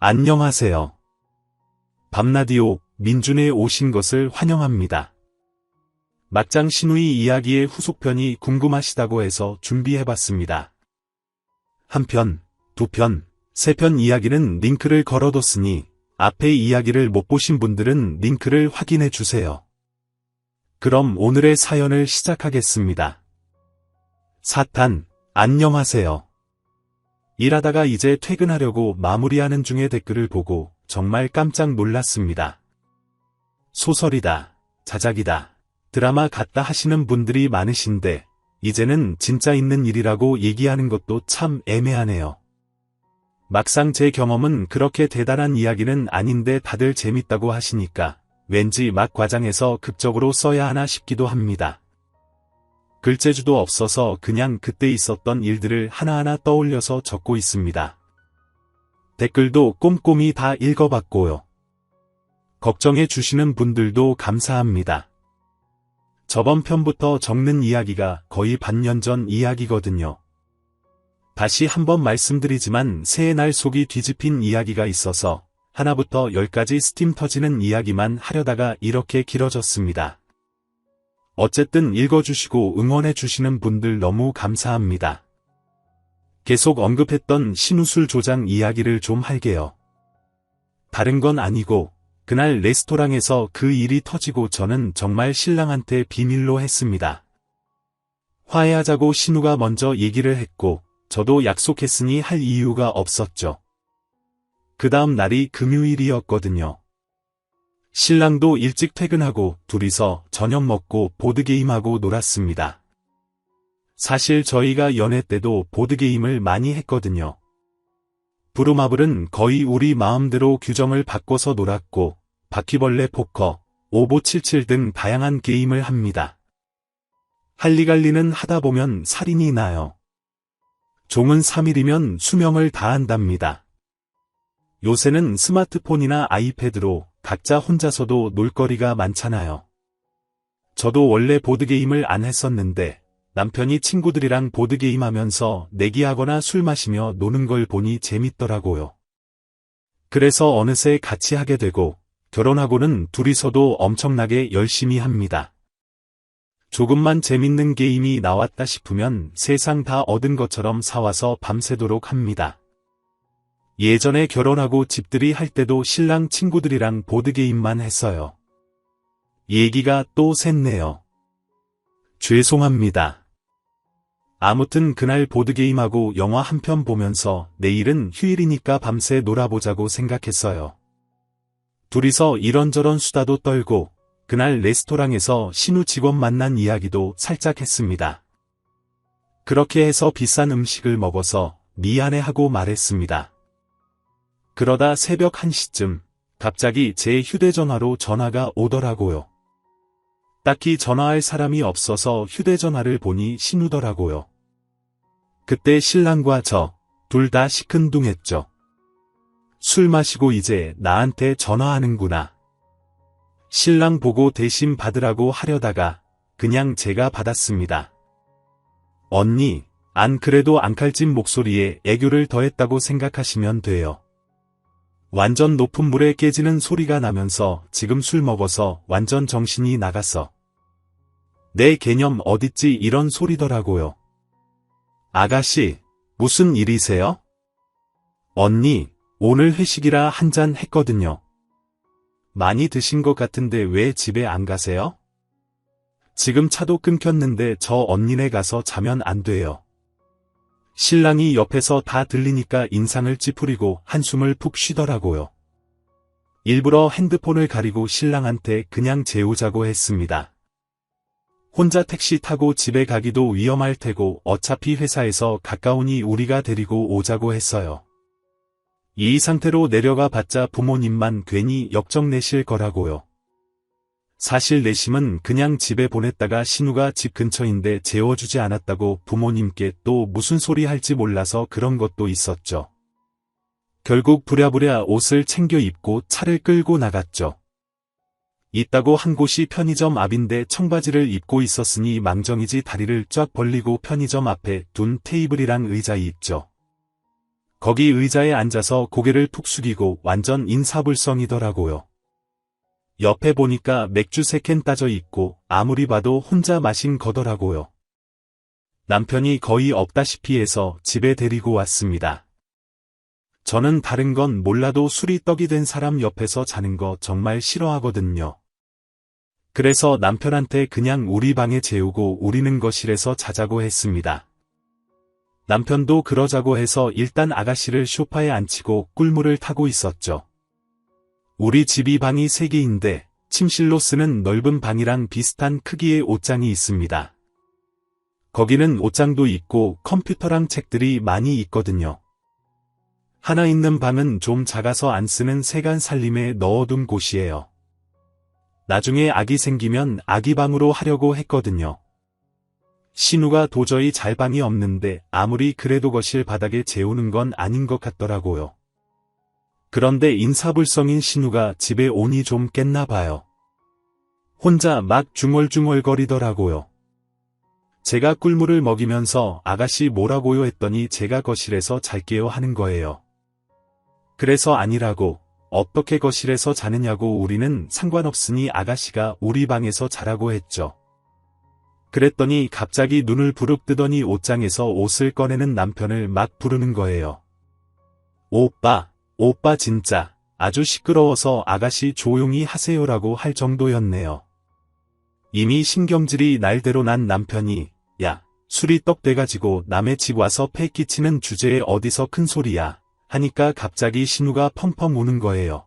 안녕하세요. 밤라디오 민준에 오신 것을 환영합니다. 막장 신우이 이야기의 후속편이 궁금하시다고 해서 준비해봤습니다. 한 편, 두 편, 세 편 이야기는 링크를 걸어뒀으니 앞의 이야기를 못 보신 분들은 링크를 확인해주세요. 그럼 오늘의 사연을 시작하겠습니다. 사탄, 안녕하세요. 일하다가 이제 퇴근하려고 마무리하는 중에 댓글을 보고 정말 깜짝 놀랐습니다. 소설이다, 자작이다, 드라마 같다 하시는 분들이 많으신데 이제는 진짜 있는 일이라고 얘기하는 것도 참 애매하네요. 막상 제 경험은 그렇게 대단한 이야기는 아닌데 다들 재밌다고 하시니까 왠지 막 과장해서 극적으로 써야 하나 싶기도 합니다. 글재주도 없어서 그냥 그때 있었던 일들을 하나하나 떠올려서 적고 있습니다. 댓글도 꼼꼼히 다 읽어봤고요. 걱정해 주시는 분들도 감사합니다. 저번 편부터 적는 이야기가 거의 반년 전 이야기거든요. 다시 한번 말씀드리지만 새해 날 속이 뒤집힌 이야기가 있어서 하나부터 10까지 스팀 터지는 이야기만 하려다가 이렇게 길어졌습니다. 어쨌든 읽어주시고 응원해주시는 분들 너무 감사합니다. 계속 언급했던 신우술 조장 이야기를 좀 할게요. 다른 건 아니고 그날 레스토랑에서 그 일이 터지고 저는 정말 신랑한테 비밀로 했습니다. 화해하자고 신우가 먼저 얘기를 했고 저도 약속했으니 할 이유가 없었죠. 그 다음 날이 금요일이었거든요. 신랑도 일찍 퇴근하고 둘이서 저녁 먹고 보드게임하고 놀았습니다. 사실 저희가 연애 때도 보드게임을 많이 했거든요. 부루마블은 거의 우리 마음대로 규정을 바꿔서 놀았고 바퀴벌레 포커, 오보칠칠 등 다양한 게임을 합니다. 할리갈리는 하다 보면 살인이 나요. 종은 3일이면 수명을 다한답니다. 요새는 스마트폰이나 아이패드로 각자 혼자서도 놀거리가 많잖아요. 저도 원래 보드게임을 안 했었는데 남편이 친구들이랑 보드게임 하면서 내기하거나 술 마시며 노는 걸 보니 재밌더라고요. 그래서 어느새 같이 하게 되고 결혼하고는 둘이서도 엄청나게 열심히 합니다. 조금만 재밌는 게임이 나왔다 싶으면 세상 다 얻은 것처럼 사와서 밤새도록 합니다. 예전에 결혼하고 집들이 할 때도 신랑 친구들이랑 보드게임만 했어요. 얘기가 또 샜네요. 죄송합니다. 아무튼 그날 보드게임하고 영화 한 편 보면서 내일은 휴일이니까 밤새 놀아보자고 생각했어요. 둘이서 이런저런 수다도 떨고 그날 레스토랑에서 신우 직원 만난 이야기도 살짝 했습니다. 그렇게 해서 비싼 음식을 먹어서 미안해하고 말했습니다. 그러다 새벽 1시쯤 갑자기 제 휴대전화로 전화가 오더라고요. 딱히 전화할 사람이 없어서 휴대전화를 보니 신우더라고요. 그때 신랑과 저 둘 다 시큰둥했죠. 술 마시고 이제 나한테 전화하는구나. 신랑 보고 대신 받으라고 하려다가 그냥 제가 받았습니다. 언니, 안 그래도 앙칼진 목소리에 애교를 더했다고 생각하시면 돼요. 완전 높은 물에 깨지는 소리가 나면서 지금 술 먹어서 완전 정신이 나갔어. 내 개념 어딨지 이런 소리더라고요. 아가씨, 무슨 일이세요? 언니, 오늘 회식이라 한잔 했거든요. 많이 드신 것 같은데 왜 집에 안 가세요? 지금 차도 끊겼는데 저 언니네 가서 자면 안 돼요. 신랑이 옆에서 다 들리니까 인상을 찌푸리고 한숨을 푹 쉬더라고요. 일부러 핸드폰을 가리고 신랑한테 그냥 재우자고 했습니다. 혼자 택시 타고 집에 가기도 위험할 테고 어차피 회사에서 가까우니 우리가 데리고 오자고 했어요. 이 상태로 내려가 봤자 부모님만 괜히 역정 내실 거라고요. 사실 내심은 그냥 집에 보냈다가 신우가 집 근처인데 재워주지 않았다고 부모님께 또 무슨 소리 할지 몰라서 그런 것도 있었죠. 결국 부랴부랴 옷을 챙겨 입고 차를 끌고 나갔죠. 있다고 한 곳이 편의점 앞인데 청바지를 입고 있었으니 망정이지 다리를 쫙 벌리고 편의점 앞에 둔 테이블이랑 의자에 있죠. 거기 의자에 앉아서 고개를 푹 숙이고 완전 인사불성이더라고요. 옆에 보니까 맥주 3캔 따져 있고 아무리 봐도 혼자 마신 거더라고요. 남편이 거의 없다시피 해서 집에 데리고 왔습니다. 저는 다른 건 몰라도 술이 떡이 된 사람 옆에서 자는 거 정말 싫어하거든요. 그래서 남편한테 그냥 우리 방에 재우고 우리는 거실에서 자자고 했습니다. 남편도 그러자고 해서 일단 아가씨를 소파에 앉히고 꿀물을 타고 있었죠. 우리 집이 방이 3개인데 침실로 쓰는 넓은 방이랑 비슷한 크기의 옷장이 있습니다. 거기는 옷장도 있고 컴퓨터랑 책들이 많이 있거든요. 하나 있는 방은 좀 작아서 안 쓰는 세간 살림에 넣어둔 곳이에요. 나중에 아기 생기면 아기 방으로 하려고 했거든요. 신우가 도저히 잘 방이 없는데 아무리 그래도 거실 바닥에 재우는 건 아닌 것 같더라고요. 그런데 인사불성인 신우가 집에 오니 좀 깼나 봐요. 혼자 막 중얼중얼거리더라고요. 제가 꿀물을 먹이면서 아가씨 뭐라고요 했더니 제가 거실에서 잘게요 하는 거예요. 그래서 아니라고, 어떻게 거실에서 자느냐고 우리는 상관없으니 아가씨가 우리 방에서 자라고 했죠. 그랬더니 갑자기 눈을 부릅 뜨더니 옷장에서 옷을 꺼내는 남편을 막 부르는 거예요. 오빠 진짜 아주 시끄러워서 아가씨 조용히 하세요라고 할 정도였네요. 이미 신경질이 날대로 난 남편이 야, 술이 떡 돼가지고 남의 집 와서 패 끼치는 주제에 어디서 큰 소리야 하니까 갑자기 신우가 펑펑 우는 거예요.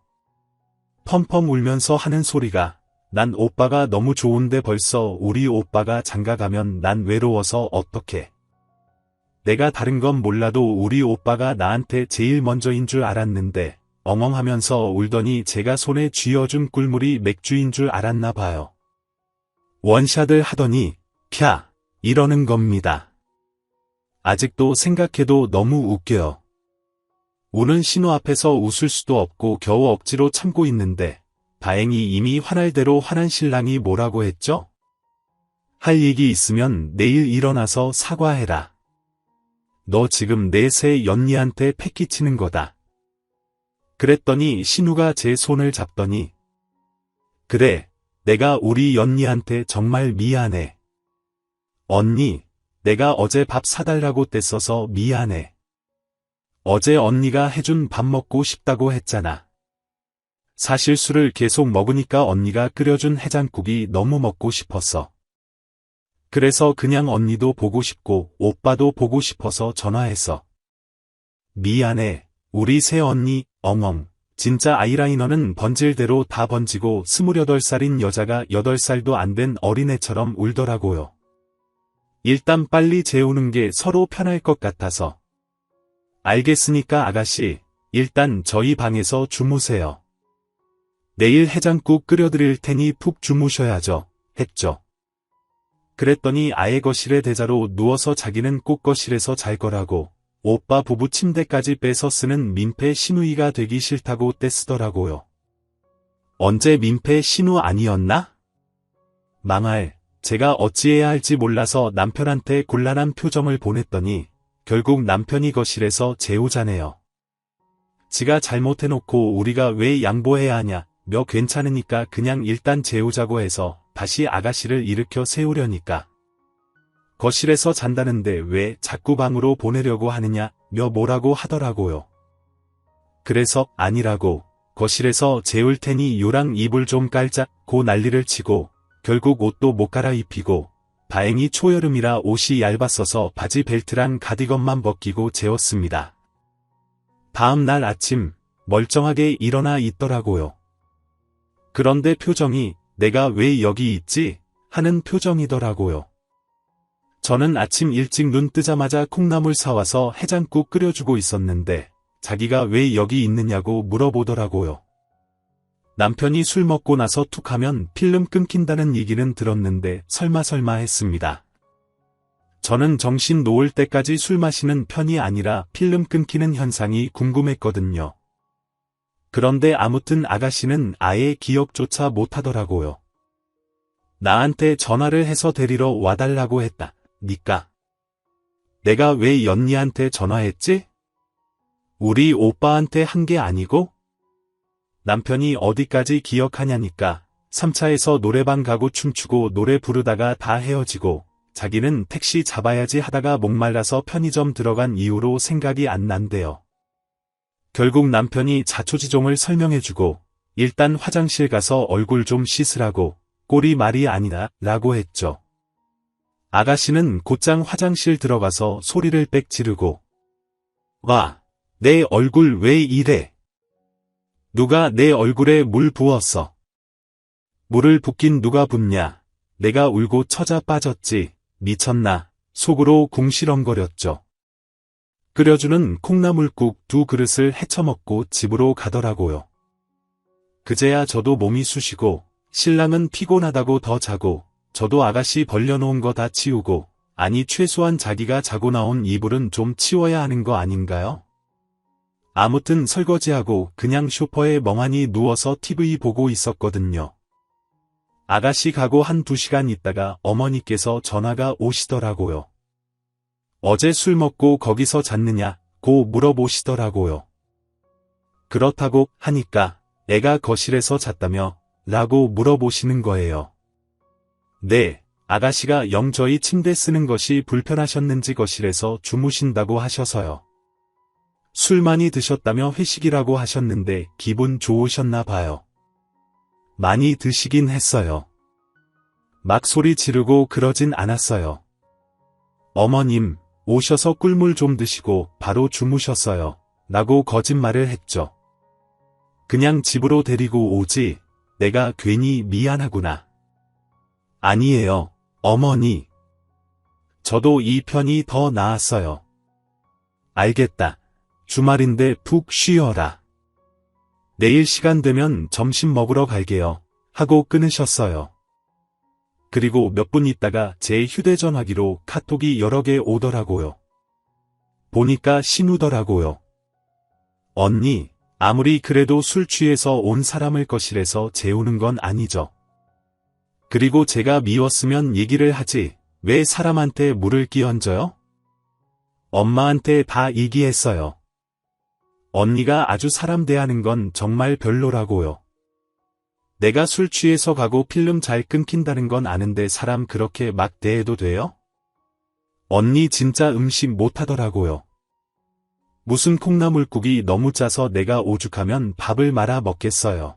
펑펑 울면서 하는 소리가 난 오빠가 너무 좋은데 벌써 우리 오빠가 장가가면 난 외로워서 어떡해. 내가 다른 건 몰라도 우리 오빠가 나한테 제일 먼저인 줄 알았는데 엉엉하면서 울더니 제가 손에 쥐어준 꿀물이 맥주인 줄 알았나 봐요. 원샷을 하더니 캬 이러는 겁니다. 아직도 생각해도 너무 웃겨요. 우는 신우 앞에서 웃을 수도 없고 겨우 억지로 참고 있는데 다행히 이미 화날 대로 화난 신랑이 뭐라고 했죠? 할 얘기 있으면 내일 일어나서 사과해라. 너 지금 내 새 연니한테 패기치는 거다. 그랬더니 신우가 제 손을 잡더니 그래, 내가 우리 연니한테 정말 미안해. 언니, 내가 어제 밥 사달라고 떼써서 미안해. 어제 언니가 해준 밥 먹고 싶다고 했잖아. 사실 술을 계속 먹으니까 언니가 끓여준 해장국이 너무 먹고 싶었어. 그래서 그냥 언니도 보고 싶고 오빠도 보고 싶어서 전화했어. 미안해, 우리 새언니, 엉엉. 진짜 아이라이너는 번질대로 다 번지고 28살인 여자가 8살도 안 된 어린애처럼 울더라고요. 일단 빨리 재우는 게 서로 편할 것 같아서. 알겠으니까 아가씨, 일단 저희 방에서 주무세요. 내일 해장국 끓여드릴 테니 푹 주무셔야죠, 했죠. 그랬더니 아예 거실에 대자로 누워서 자기는 꼭 거실에서 잘 거라고 오빠 부부 침대까지 빼서 쓰는 민폐 신우이가 되기 싫다고 떼쓰더라고요. 언제 민폐 신우 아니었나? 망할, 제가 어찌해야 할지 몰라서 남편한테 곤란한 표정을 보냈더니 결국 남편이 거실에서 재우자네요. 지가 잘못해놓고 우리가 왜 양보해야 하냐, 며 괜찮으니까 그냥 일단 재우자고 해서 다시 아가씨를 일으켜 세우려니까. 거실에서 잔다는데 왜 자꾸 방으로 보내려고 하느냐, 며 뭐라고 하더라고요. 그래서 아니라고, 거실에서 재울 테니 요랑 이불 좀 깔자고 난리를 치고 결국 옷도 못 갈아입히고 다행히 초여름이라 옷이 얇았어서 바지 벨트랑 가디건만 벗기고 재웠습니다. 다음 날 아침 멀쩡하게 일어나 있더라고요. 그런데 표정이 내가 왜 여기 있지? 하는 표정이더라고요. 저는 아침 일찍 눈 뜨자마자 콩나물 사와서 해장국 끓여주고 있었는데 자기가 왜 여기 있느냐고 물어보더라고요. 남편이 술 먹고 나서 툭 하면 필름 끊긴다는 얘기는 들었는데 설마 했습니다. 저는 정신 놓을 때까지 술 마시는 편이 아니라 필름 끊기는 현상이 궁금했거든요. 그런데 아무튼 아가씨는 아예 기억조차 못하더라고요. 나한테 전화를 해서 데리러 와달라고 했다. 니까. 내가 왜 연니한테 전화했지? 우리 오빠한테 한 게 아니고? 남편이 어디까지 기억하냐니까 3차에서 노래방 가고 춤추고 노래 부르다가 다 헤어지고 자기는 택시 잡아야지 하다가 목말라서 편의점 들어간 이후로 생각이 안 난대요. 결국 남편이 자초지종을 설명해주고 일단 화장실 가서 얼굴 좀 씻으라고 꼴이 말이 아니다 라고 했죠. 아가씨는 곧장 화장실 들어가서 소리를 빽 지르고 와, 내 얼굴 왜 이래? 누가 내 얼굴에 물 부었어? 물을 붓긴 누가 붓냐? 내가 울고 처자 빠졌지. 미쳤나? 속으로 궁시렁거렸죠. 끓여주는 콩나물국 2그릇을 헤쳐먹고 집으로 가더라고요. 그제야 저도 몸이 쑤시고 신랑은 피곤하다고 더 자고 저도 아가씨 벌려놓은 거 다 치우고 아니 최소한 자기가 자고 나온 이불은 좀 치워야 하는 거 아닌가요? 아무튼 설거지하고 그냥 소파에 멍하니 누워서 TV 보고 있었거든요. 아가씨 가고 1~2시간 있다가 어머니께서 전화가 오시더라고요. 어제 술 먹고 거기서 잤느냐고 물어보시더라고요. 그렇다고 하니까 애가 거실에서 잤다며 라고 물어보시는 거예요. 네, 아가씨가 영저히 침대 쓰는 것이 불편하셨는지 거실에서 주무신다고 하셔서요. 술 많이 드셨다며 회식이라고 하셨는데 기분 좋으셨나 봐요. 많이 드시긴 했어요. 막 소리 지르고 그러진 않았어요. 어머님, 오셔서 꿀물 좀 드시고 바로 주무셨어요. 라고 거짓말을 했죠. 그냥 집으로 데리고 오지, 내가 괜히 미안하구나. 아니에요, 어머니. 저도 이 편이 더 나았어요. 알겠다. 주말인데 푹 쉬어라. 내일 시간 되면 점심 먹으러 갈게요. 하고 끊으셨어요. 그리고 몇 분 있다가 제 휴대전화기로 카톡이 여러 개 오더라고요. 보니까 신우더라고요. 언니, 아무리 그래도 술 취해서 온 사람을 거실에서 재우는 건 아니죠. 그리고 제가 미웠으면 얘기를 하지, 왜 사람한테 물을 끼얹어요? 엄마한테 다 얘기했어요. 언니가 아주 사람 대하는 건 정말 별로라고요. 내가 술 취해서 가고 필름 잘 끊긴다는 건 아는데 사람 그렇게 막 대해도 돼요? 언니 진짜 음식 못하더라고요. 무슨 콩나물국이 너무 짜서 내가 오죽하면 밥을 말아 먹겠어요.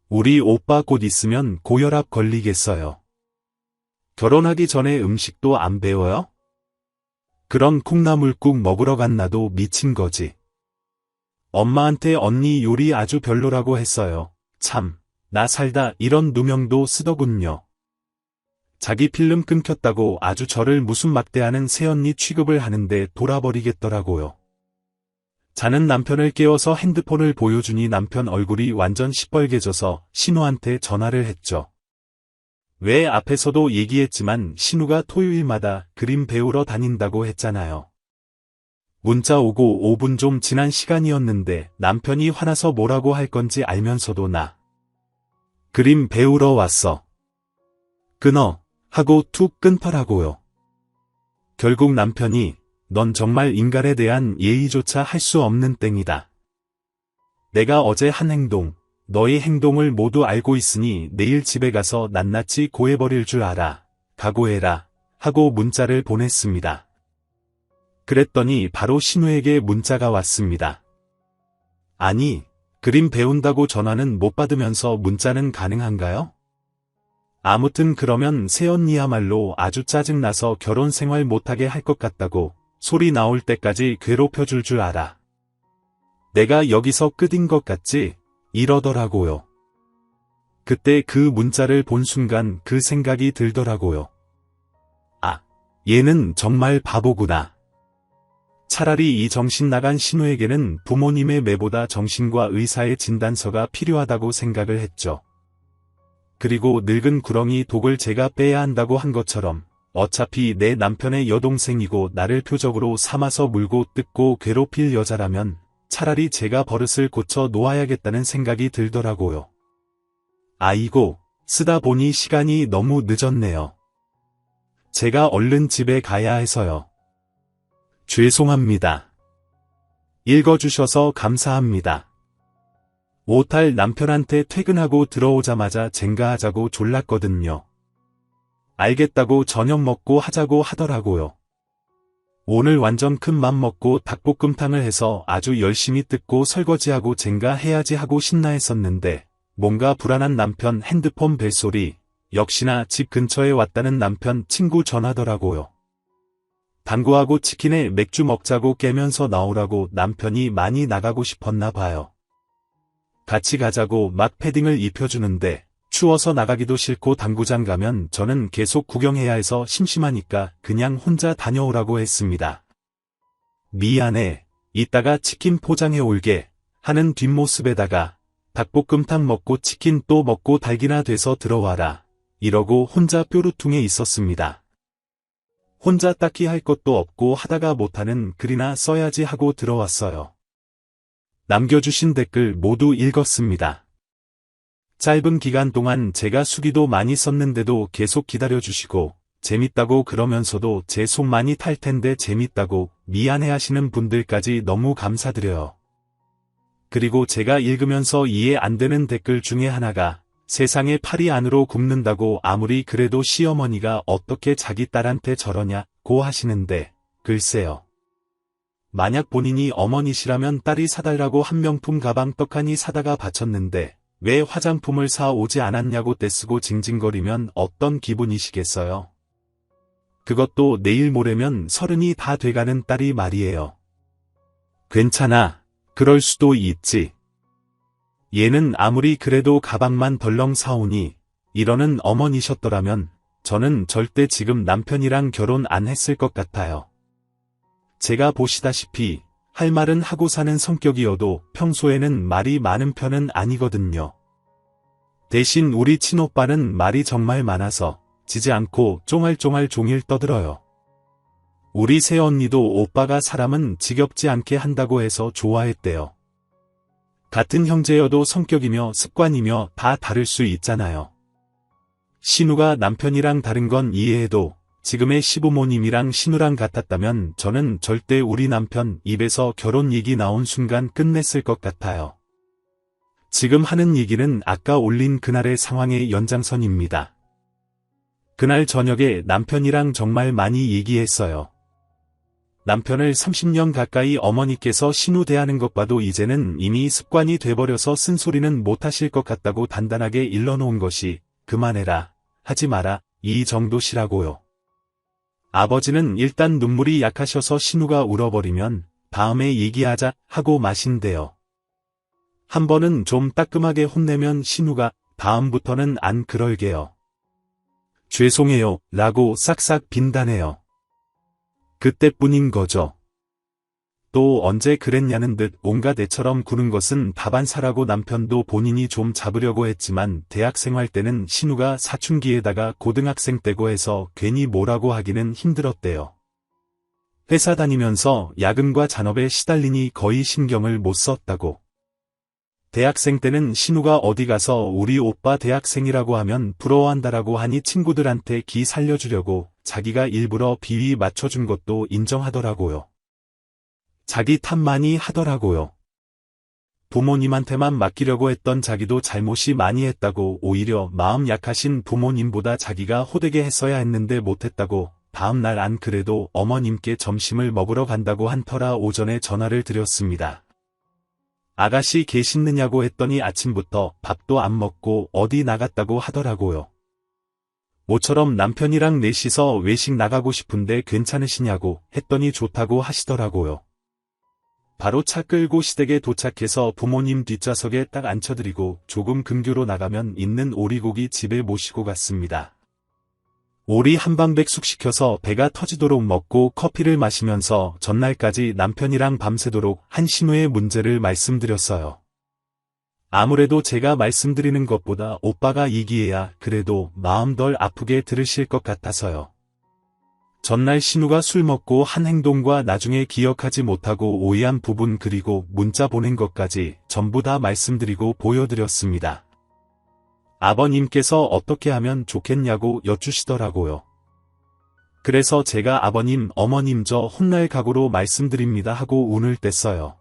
우리 오빠 곧 있으면 고혈압 걸리겠어요. 결혼하기 전에 음식도 안 배워요? 그런 콩나물국 먹으러 간 나도 미친 거지. 엄마한테 언니 요리 아주 별로라고 했어요. 참, 나 살다 이런 누명도 쓰더군요. 자기 필름 끊겼다고 아주 저를 무슨 막대하는 새언니 취급을 하는데 돌아버리겠더라고요. 자는 남편을 깨워서 핸드폰을 보여주니 남편 얼굴이 완전 시뻘개져서 신우한테 전화를 했죠. 왜 앞에서도 얘기했지만 신우가 토요일마다 그림 배우러 다닌다고 했잖아요. 문자 오고 5분 좀 지난 시간이었는데 남편이 화나서 뭐라고 할 건지 알면서도 나 그림 배우러 왔어. 끊어 하고 툭 끊더라고요. 결국 남편이 넌 정말 인간에 대한 예의조차 할 수 없는 땡이다. 내가 어제 한 행동, 너의 행동을 모두 알고 있으니 내일 집에 가서 낱낱이 고해버릴 줄 알아. 각오해라. 하고 문자를 보냈습니다. 그랬더니 바로 신우에게 문자가 왔습니다. 아니, 그림 배운다고 전화는 못 받으면서 문자는 가능한가요? 아무튼 그러면 새언니야말로 아주 짜증나서 결혼 생활 못하게 할 것 같다고 소리 나올 때까지 괴롭혀줄 줄 알아. 내가 여기서 끝인 것 같지? 이러더라고요. 그때 그 문자를 본 순간 그 생각이 들더라고요. 아, 얘는 정말 바보구나. 차라리 이 정신 나간 신우에게는 부모님의 매보다 정신과 의사의 진단서가 필요하다고 생각을 했죠. 그리고 늙은 구렁이 독을 제가 빼야 한다고 한 것처럼 어차피 내 남편의 여동생이고 나를 표적으로 삼아서 물고 뜯고 괴롭힐 여자라면 차라리 제가 버릇을 고쳐 놓아야겠다는 생각이 들더라고요. 아이고, 쓰다 보니 시간이 너무 늦었네요. 제가 얼른 집에 가야 해서요. 죄송합니다. 읽어주셔서 감사합니다. 오탈 남편한테 퇴근하고 들어오자마자 젠가하자고 졸랐거든요. 알겠다고 저녁 먹고 하자고 하더라고요. 오늘 완전 큰 맘 먹고 닭볶음탕을 해서 아주 열심히 뜯고 설거지하고 젠가 해야지 하고 신나 했었는데 뭔가 불안한 남편 핸드폰 벨소리, 역시나 집 근처에 왔다는 남편 친구 전화더라고요. 당구하고 치킨에 맥주 먹자고 깨면서 나오라고 남편이 많이 나가고 싶었나 봐요. 같이 가자고 막 패딩을 입혀주는데 추워서 나가기도 싫고 당구장 가면 저는 계속 구경해야 해서 심심하니까 그냥 혼자 다녀오라고 했습니다. 미안해, 이따가 치킨 포장해 올게 하는 뒷모습에다가 닭볶음탕 먹고 치킨 또 먹고 닭이나 돼서 들어와라 이러고 혼자 뾰루퉁에 있었습니다. 혼자 딱히 할 것도 없고 하다가 못하는 글이나 써야지 하고 들어왔어요. 남겨주신 댓글 모두 읽었습니다. 짧은 기간 동안 제가 수기도 많이 썼는데도 계속 기다려주시고 재밌다고 그러면서도 제 속 많이 탈 텐데 재밌다고 미안해하시는 분들까지 너무 감사드려요. 그리고 제가 읽으면서 이해 안 되는 댓글 중에 하나가 세상에 팔이 안으로 굽는다고 아무리 그래도 시어머니가 어떻게 자기 딸한테 저러냐고 하시는데 글쎄요. 만약 본인이 어머니시라면 딸이 사달라고 한 명품 가방 떡하니 사다가 바쳤는데 왜 화장품을 사 오지 않았냐고 떼쓰고 징징거리면 어떤 기분이시겠어요? 그것도 내일 모레면 30이 다 돼가는 딸이 말이에요. 괜찮아. 그럴 수도 있지. 얘는 아무리 그래도 가방만 덜렁 사오니 이러는 어머니셨더라면 저는 절대 지금 남편이랑 결혼 안 했을 것 같아요. 제가 보시다시피 할 말은 하고 사는 성격이어도 평소에는 말이 많은 편은 아니거든요. 대신 우리 친오빠는 말이 정말 많아서 지지 않고 쫑알쫑알 종일 떠들어요. 우리 새언니도 오빠가 사람은 지겹지 않게 한다고 해서 좋아했대요. 같은 형제여도 성격이며 습관이며 다 다를 수 있잖아요. 신우가 남편이랑 다른 건 이해해도 지금의 시부모님이랑 신우랑 같았다면 저는 절대 우리 남편 입에서 결혼 얘기 나온 순간 끝냈을 것 같아요. 지금 하는 얘기는 아까 올린 그날의 상황의 연장선입니다. 그날 저녁에 남편이랑 정말 많이 얘기했어요. 남편을 30년 가까이 어머니께서 신우 대하는 것 봐도 이제는 이미 습관이 돼버려서 쓴소리는 못하실 것 같다고 단단하게 일러놓은 것이 그만해라, 하지 마라, 이 정도시라고요. 아버지는 일단 눈물이 약하셔서 신우가 울어버리면 다음에 얘기하자 하고 마신대요. 한 번은 좀 따끔하게 혼내면 신우가 다음부터는 안 그럴게요. 죄송해요 라고 싹싹 빈다네요. 그때뿐인 거죠. 또 언제 그랬냐는 듯 온갖 애처럼 구는 것은 다반사라고 남편도 본인이 좀 잡으려고 했지만 대학생활 때는 신우가 사춘기에다가 고등학생 때고 해서 괜히 뭐라고 하기는 힘들었대요. 회사 다니면서 야근과 잔업에 시달리니 거의 신경을 못 썼다고. 대학생 때는 신우가 어디 가서 우리 오빠 대학생이라고 하면 부러워한다라고 하니 친구들한테 기 살려주려고 자기가 일부러 비위 맞춰준 것도 인정하더라고요. 자기 탓 많이 하더라고요. 부모님한테만 맡기려고 했던 자기도 잘못이 많이 했다고 오히려 마음 약하신 부모님보다 자기가 호되게 했어야 했는데 못했다고 다음날 안 그래도 어머님께 점심을 먹으러 간다고 한 터라 오전에 전화를 드렸습니다. 아가씨 계시느냐고 했더니 아침부터 밥도 안 먹고 어디 나갔다고 하더라고요. 모처럼 남편이랑 넷이서 외식 나가고 싶은데 괜찮으시냐고 했더니 좋다고 하시더라고요. 바로 차 끌고 시댁에 도착해서 부모님 뒷좌석에 딱 앉혀드리고 조금 근교로 나가면 있는 오리고기 집에 모시고 갔습니다. 오리 한방백 숙시켜서 배가 터지도록 먹고 커피를 마시면서 전날까지 남편이랑 밤새도록 한 신우의 문제를 말씀드렸어요. 아무래도 제가 말씀드리는 것보다 오빠가 얘기해야 그래도 마음 덜 아프게 들으실 것 같아서요. 전날 신우가 술 먹고 한 행동과 나중에 기억하지 못하고 오해한 부분 그리고 문자 보낸 것까지 전부 다 말씀드리고 보여드렸습니다. 아버님께서 어떻게 하면 좋겠냐고 여쭈시더라고요. 그래서 제가 아버님, 어머님 저 혼날 각오로 말씀드립니다 하고 운을 뗐어요.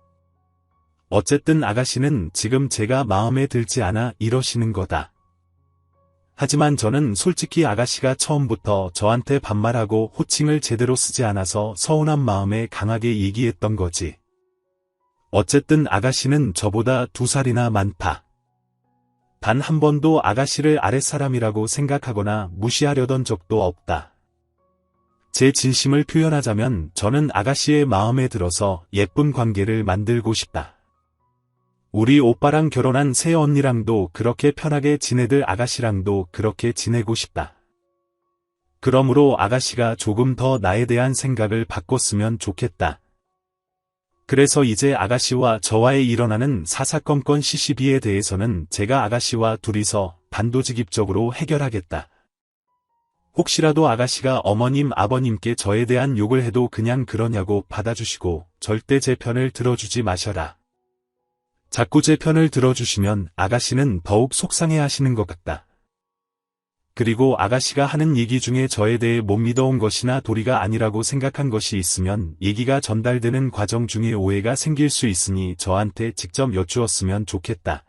어쨌든 아가씨는 지금 제가 마음에 들지 않아 이러시는 거다. 하지만 저는 솔직히 아가씨가 처음부터 저한테 반말하고 호칭을 제대로 쓰지 않아서 서운한 마음에 강하게 얘기했던 거지. 어쨌든 아가씨는 저보다 2살이나 많다. 단 한 번도 아가씨를 아랫사람이라고 생각하거나 무시하려던 적도 없다. 제 진심을 표현하자면 저는 아가씨의 마음에 들어서 예쁜 관계를 만들고 싶다. 우리 오빠랑 결혼한 새 언니랑도 그렇게 편하게 지내들 아가씨랑도 그렇게 지내고 싶다. 그러므로 아가씨가 조금 더 나에 대한 생각을 바꿨으면 좋겠다. 그래서 이제 아가씨와 저와의 일어나는 사사건건 시시비에 대해서는 제가 아가씨와 둘이서 단도직입적으로 해결하겠다. 혹시라도 아가씨가 어머님 아버님께 저에 대한 욕을 해도 그냥 그러냐고 받아주시고 절대 제 편을 들어주지 마셔라. 자꾸 제 편을 들어주시면 아가씨는 더욱 속상해하시는 것 같다. 그리고 아가씨가 하는 얘기 중에 저에 대해 못 믿어온 것이나 도리가 아니라고 생각한 것이 있으면 얘기가 전달되는 과정 중에 오해가 생길 수 있으니 저한테 직접 여쭈었으면 좋겠다.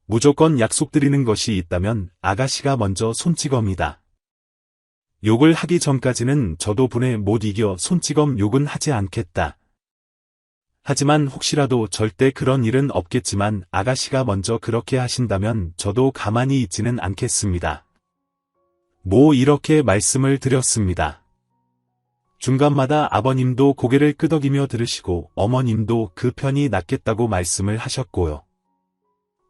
무조건 약속드리는 것이 있다면 아가씨가 먼저 손찌검이다. 욕을 하기 전까지는 저도 분에 못 이겨 손찌검 욕은 하지 않겠다. 하지만 혹시라도 절대 그런 일은 없겠지만 아가씨가 먼저 그렇게 하신다면 저도 가만히 있지는 않겠습니다. 이렇게 말씀을 드렸습니다. 중간마다 아버님도 고개를 끄덕이며 들으시고 어머님도 그 편이 낫겠다고 말씀을 하셨고요.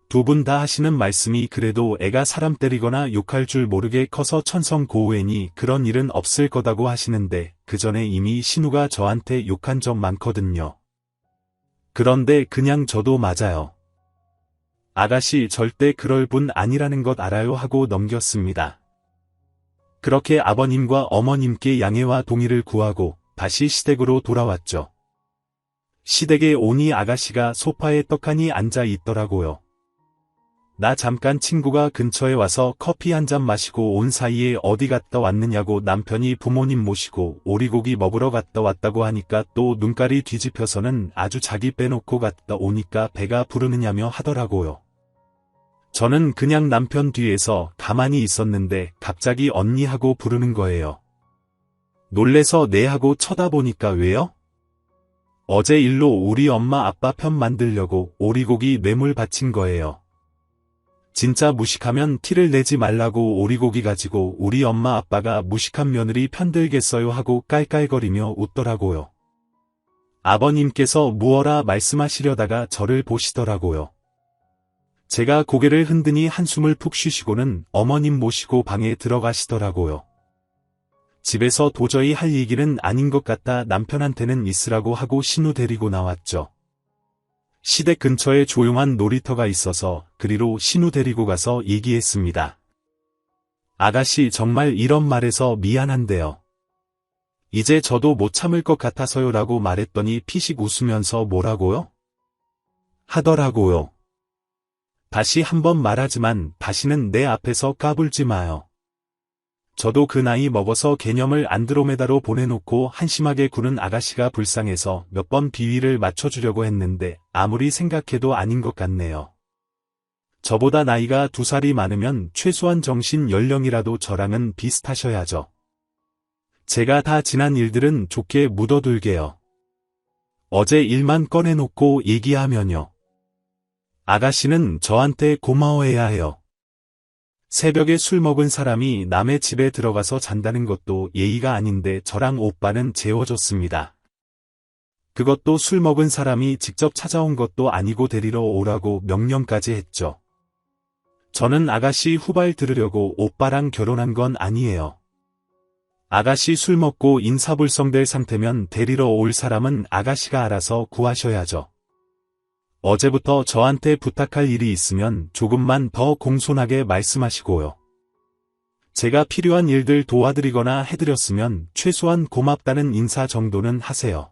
두 분 다 하시는 말씀이 그래도 애가 사람 때리거나 욕할 줄 모르게 커서 천성고우애니 그런 일은 없을 거다고 하시는데 그 전에 이미 신우가 저한테 욕한 적 많거든요. 그런데 그냥 저도 맞아요. 아가씨 절대 그럴 분 아니라는 것 알아요 하고 넘겼습니다. 그렇게 아버님과 어머님께 양해와 동의를 구하고 다시 시댁으로 돌아왔죠. 시댁에 오니 아가씨가 소파에 떡하니 앉아 있더라고요. 나 잠깐 친구가 근처에 와서 커피 한 잔 마시고 온 사이에 어디 갔다 왔느냐고 남편이 부모님 모시고 오리고기 먹으러 갔다 왔다고 하니까 또 눈깔이 뒤집혀서는 아주 자기 빼놓고 갔다 오니까 배가 부르느냐며 하더라고요. 저는 그냥 남편 뒤에서 가만히 있었는데 갑자기 언니하고 부르는 거예요. 놀래서 네 하고 쳐다보니까 왜요? 어제 일로 우리 엄마 아빠 편 만들려고 오리고기 뇌물 바친 거예요. 진짜 무식하면 티를 내지 말라고 오리고기 가지고 우리 엄마 아빠가 무식한 며느리 편들겠어요 하고 깔깔거리며 웃더라고요. 아버님께서 무어라 말씀하시려다가 저를 보시더라고요. 제가 고개를 흔드니 한숨을 푹 쉬시고는 어머님 모시고 방에 들어가시더라고요. 집에서 도저히 할 얘기는 아닌 것 같다 남편한테는 있으라고 하고 신우 데리고 나왔죠. 시댁 근처에 조용한 놀이터가 있어서 그리로 신우 데리고 가서 얘기했습니다. 아가씨 정말 이런 말해서 미안한데요. 이제 저도 못 참을 것 같아서요 라고 말했더니 피식 웃으면서 뭐라고요? 하더라고요. 다시 한번 말하지만 다시는 내 앞에서 까불지 마요. 저도 그 나이 먹어서 개념을 안드로메다로 보내놓고 한심하게 구는 아가씨가 불쌍해서 몇 번 비위를 맞춰주려고 했는데 아무리 생각해도 아닌 것 같네요. 저보다 나이가 2살이 많으면 최소한 정신 연령이라도 저랑은 비슷하셔야죠. 제가 다 지난 일들은 좋게 묻어둘게요. 어제 일만 꺼내놓고 얘기하면요. 아가씨는 저한테 고마워해야 해요. 새벽에 술 먹은 사람이 남의 집에 들어가서 잔다는 것도 예의가 아닌데 저랑 오빠는 재워줬습니다. 그것도 술 먹은 사람이 직접 찾아온 것도 아니고 데리러 오라고 명령까지 했죠. 저는 아가씨 후발 들으려고 오빠랑 결혼한 건 아니에요. 아가씨 술 먹고 인사불성될 상태면 데리러 올 사람은 아가씨가 알아서 구하셔야죠. 어제부터 저한테 부탁할 일이 있으면 조금만 더 공손하게 말씀하시고요. 제가 필요한 일들 도와드리거나 해드렸으면 최소한 고맙다는 인사 정도는 하세요.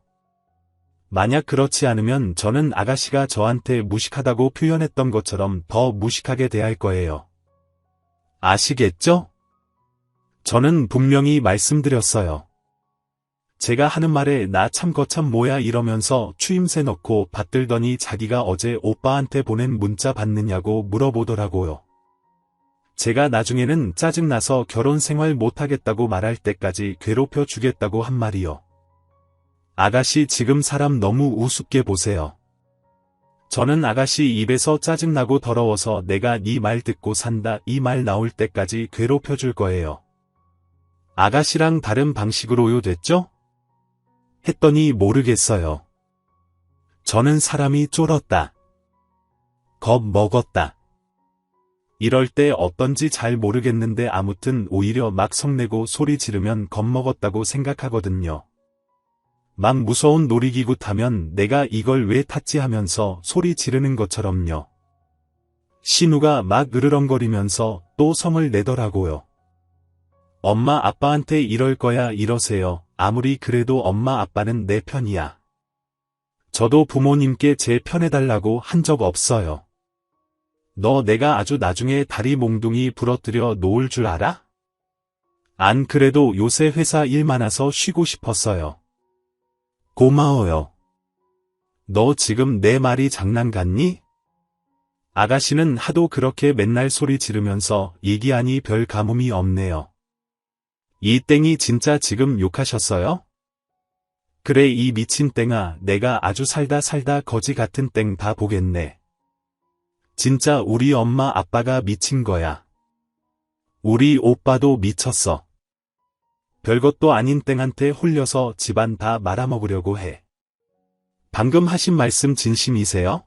만약 그렇지 않으면 저는 아가씨가 저한테 무식하다고 표현했던 것처럼 더 무식하게 대할 거예요. 아시겠죠? 저는 분명히 말씀드렸어요. 제가 하는 말에 나 참 거참 뭐야 이러면서 추임새 넣고 받들더니 자기가 어제 오빠한테 보낸 문자 봤느냐고 물어보더라고요. 제가 나중에는 짜증나서 결혼 생활 못하겠다고 말할 때까지 괴롭혀 주겠다고 한 말이요. 아가씨 지금 사람 너무 우습게 보세요. 저는 아가씨 입에서 짜증나고 더러워서 내가 네 말 듣고 산다 이 말 나올 때까지 괴롭혀 줄 거예요. 아가씨랑 다른 방식으로요 됐죠? 했더니 모르겠어요. 저는 사람이 쫄었다. 겁 먹었다. 이럴 때 어떤지 잘 모르겠는데 아무튼 오히려 막 성내고 소리 지르면 겁먹었다고 생각하거든요. 막 무서운 놀이기구 타면 내가 이걸 왜 탔지 하면서 소리 지르는 것처럼요. 신우가 막 으르렁거리면서 또 성을 내더라고요. 엄마 아빠한테 이럴 거야 이러세요. 아무리 그래도 엄마 아빠는 내 편이야. 저도 부모님께 제 편해달라고 한 적 없어요. 너 내가 아주 나중에 다리 몽둥이 부러뜨려 놓을 줄 알아? 안 그래도 요새 회사 일 많아서 쉬고 싶었어요. 고마워요. 너 지금 내 말이 장난 같니? 아가씨는 하도 그렇게 맨날 소리 지르면서 얘기하니 별 가뭄이 없네요. 이 땡이 진짜 지금 욕하셨어요? 그래 이 미친 땡아 내가 아주 살다 거지 같은 땡 다 보겠네. 진짜 우리 엄마 아빠가 미친 거야. 우리 오빠도 미쳤어. 별것도 아닌 땡한테 홀려서 집안 다 말아먹으려고 해. 방금 하신 말씀 진심이세요?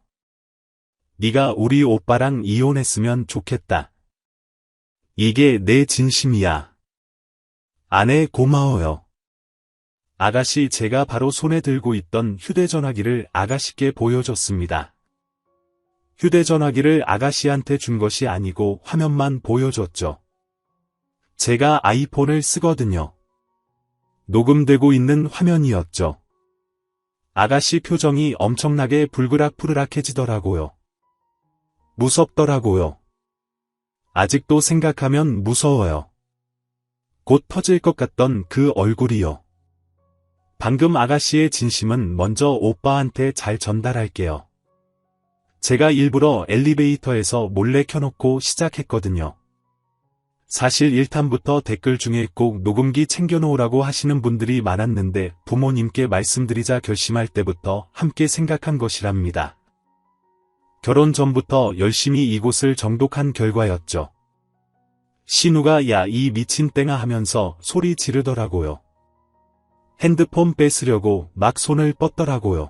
네가 우리 오빠랑 이혼했으면 좋겠다. 이게 내 진심이야. 아내 고마워요. 아가씨 제가 바로 손에 들고 있던 휴대전화기를 아가씨께 보여줬습니다. 휴대전화기를 아가씨한테 준 것이 아니고 화면만 보여줬죠. 제가 아이폰을 쓰거든요. 녹음되고 있는 화면이었죠. 아가씨 표정이 엄청나게 불그락푸르락해지더라고요. 무섭더라고요. 아직도 생각하면 무서워요. 곧 터질 것 같던 그 얼굴이요. 방금 아가씨의 진심은 먼저 오빠한테 잘 전달할게요. 제가 일부러 엘리베이터에서 몰래 켜놓고 시작했거든요. 사실 1탄부터 댓글 중에 꼭 녹음기 챙겨놓으라고 하시는 분들이 많았는데 부모님께 말씀드리자 결심할 때부터 함께 생각한 것이랍니다. 결혼 전부터 열심히 이곳을 정독한 결과였죠. 신우가 야 이 미친 땡아 하면서 소리 지르더라고요. 핸드폰 뺏으려고 막 손을 뻗더라고요.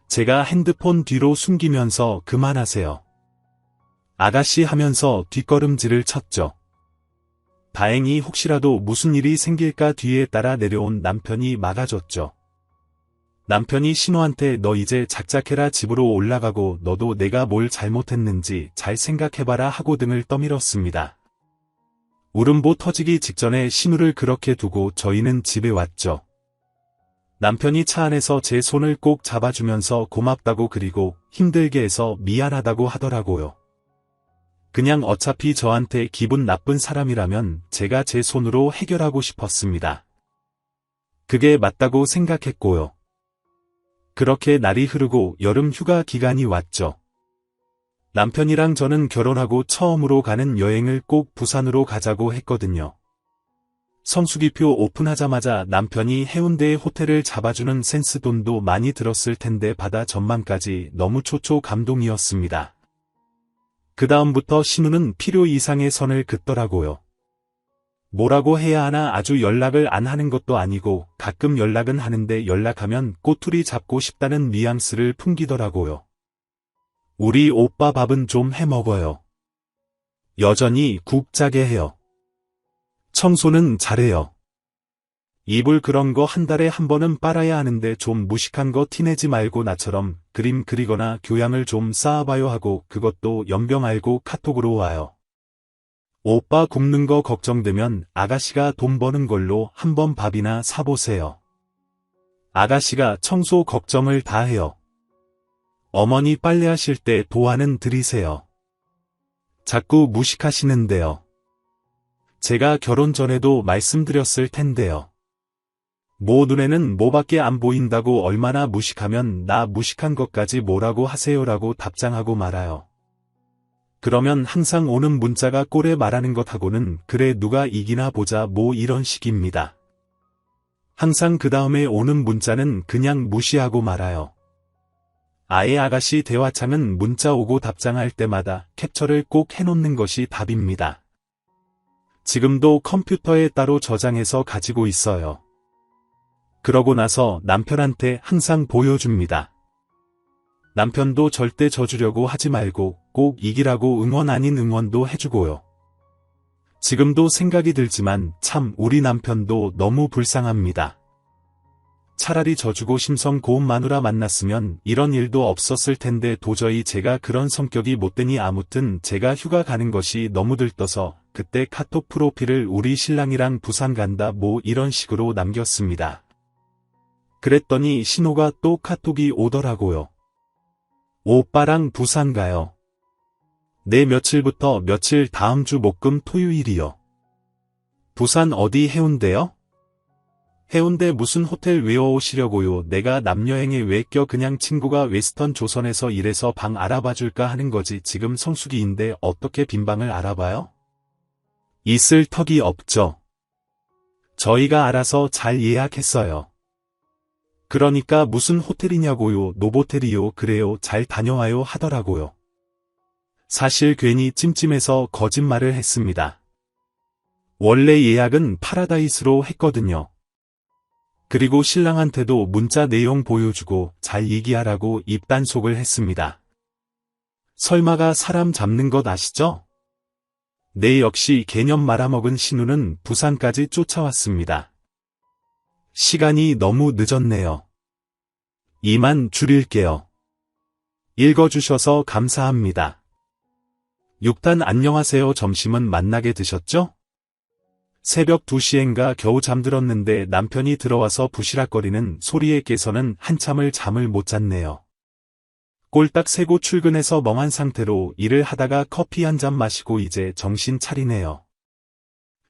제가 핸드폰 뒤로 숨기면서 그만하세요. 아가씨 하면서 뒷걸음질을 쳤죠. 다행히 혹시라도 무슨 일이 생길까 뒤에 따라 내려온 남편이 막아줬죠. 남편이 신우한테 너 이제 작작해라 집으로 올라가고 너도 내가 뭘 잘못했는지 잘 생각해봐라 하고 등을 떠밀었습니다. 울음보 터지기 직전에 신우를 그렇게 두고 저희는 집에 왔죠. 남편이 차 안에서 제 손을 꼭 잡아주면서 고맙다고 그리고 힘들게 해서 미안하다고 하더라고요. 그냥 어차피 저한테 기분 나쁜 사람이라면 제가 제 손으로 해결하고 싶었습니다. 그게 맞다고 생각했고요. 그렇게 날이 흐르고 여름 휴가 기간이 왔죠. 남편이랑 저는 결혼하고 처음으로 가는 여행을 꼭 부산으로 가자고 했거든요. 성수기표 오픈하자마자 남편이 해운대에 호텔을 잡아주는 센스 돈도 많이 들었을 텐데 바다 전망까지 너무 초초 감동이었습니다. 그 다음부터 신우는 필요 이상의 선을 긋더라고요. 뭐라고 해야 하나 아주 연락을 안 하는 것도 아니고 가끔 연락은 하는데 연락하면 꼬투리 잡고 싶다는 뉘앙스를 풍기더라고요. 우리 오빠 밥은 좀 해먹어요. 여전히 국 짜게 해요. 청소는 잘해요. 이불 그런 거 한 달에 한 번은 빨아야 하는데 좀 무식한 거 티내지 말고 나처럼 그림 그리거나 교양을 좀 쌓아봐요 하고 그것도 연병 알고 카톡으로 와요. 오빠 굶는 거 걱정되면 아가씨가 돈 버는 걸로 한번 밥이나 사보세요. 아가씨가 청소 걱정을 다 해요. 어머니 빨래하실 때 도와는 드리세요. 자꾸 무식하시는데요. 제가 결혼 전에도 말씀드렸을 텐데요. 모 눈에는 뭐밖에 안 보인다고 얼마나 무식하면 나 무식한 것까지 뭐라고 하세요라고 답장하고 말아요. 그러면 항상 오는 문자가 꼴에 말하는 것하고는 그래 누가 이기나 보자 뭐 이런 식입니다. 항상 그 다음에 오는 문자는 그냥 무시하고 말아요. 아예 아가씨 대화창은 문자 오고 답장할 때마다 캡처를 꼭 해놓는 것이 답입니다. 지금도 컴퓨터에 따로 저장해서 가지고 있어요. 그러고 나서 남편한테 항상 보여줍니다. 남편도 절대 져주려고 하지 말고 꼭 이기라고 응원 아닌 응원도 해주고요. 지금도 생각이 들지만 참 우리 남편도 너무 불쌍합니다. 차라리 져주고 심성 고운 마누라 만났으면 이런 일도 없었을 텐데 도저히 제가 그런 성격이 못 되니 아무튼 제가 휴가 가는 것이 너무 들떠서 그때 카톡 프로필을 우리 신랑이랑 부산 간다 뭐 이런 식으로 남겼습니다. 그랬더니 신호가 또 카톡이 오더라고요. 오빠랑 부산 가요. 네 며칠부터 며칠 다음 주 목금 토요일이요. 부산 어디 해운대요? 해운대 무슨 호텔 왜 오시려고요? 내가 남여행에 왜 껴 그냥 친구가 웨스턴 조선에서 일해서 방 알아봐줄까 하는 거지 지금 성수기인데 어떻게 빈방을 알아봐요? 있을 턱이 없죠. 저희가 알아서 잘 예약했어요. 그러니까 무슨 호텔이냐고요? 노보텔이요. 그래요. 잘 다녀와요 하더라고요. 사실 괜히 찜찜해서 거짓말을 했습니다. 원래 예약은 파라다이스로 했거든요. 그리고 신랑한테도 문자 내용 보여주고 잘 얘기하라고 입단속을 했습니다. 설마가 사람 잡는 것 아시죠? 네 역시 개념 말아먹은 신우는 부산까지 쫓아왔습니다. 시간이 너무 늦었네요. 이만 줄일게요. 읽어주셔서 감사합니다. 6단 안녕하세요. 점심은 만나게 드셨죠? 새벽 2시엔가 겨우 잠들었는데 남편이 들어와서 부시락거리는 소리에 깨서는 한참을 잠을 못 잤네요. 꼴딱 새고 출근해서 멍한 상태로 일을 하다가 커피 한 잔 마시고 이제 정신 차리네요.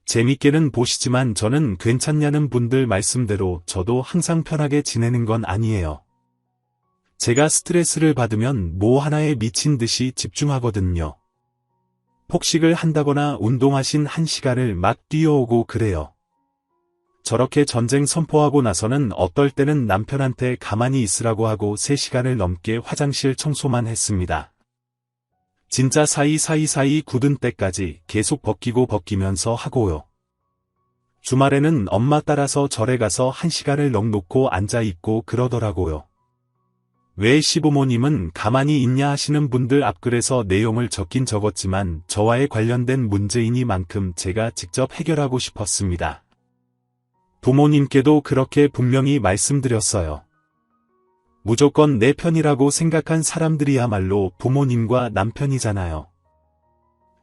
재밌게는 보시지만 저는 괜찮냐는 분들 말씀대로 저도 항상 편하게 지내는 건 아니에요. 제가 스트레스를 받으면 뭐 하나에 미친 듯이 집중하거든요. 폭식을 한다거나 운동하신 1시간을 막 뛰어오고 그래요. 저렇게 전쟁 선포하고 나서는 어떨 때는 남편한테 가만히 있으라고 하고 3시간을 넘게 화장실 청소만 했습니다. 진짜 사이사이 굳은 때까지 계속 벗기면서 하고요. 주말에는 엄마 따라서 절에 가서 1시간을 넋 놓고 앉아있고 그러더라고요. 왜 시부모님은 가만히 있냐 하시는 분들 앞글에서 내용을 적긴 적었지만 저와의 관련된 문제이니만큼 제가 직접 해결하고 싶었습니다. 부모님께도 그렇게 분명히 말씀드렸어요. 무조건 내 편이라고 생각한 사람들이야말로 부모님과 남편이잖아요.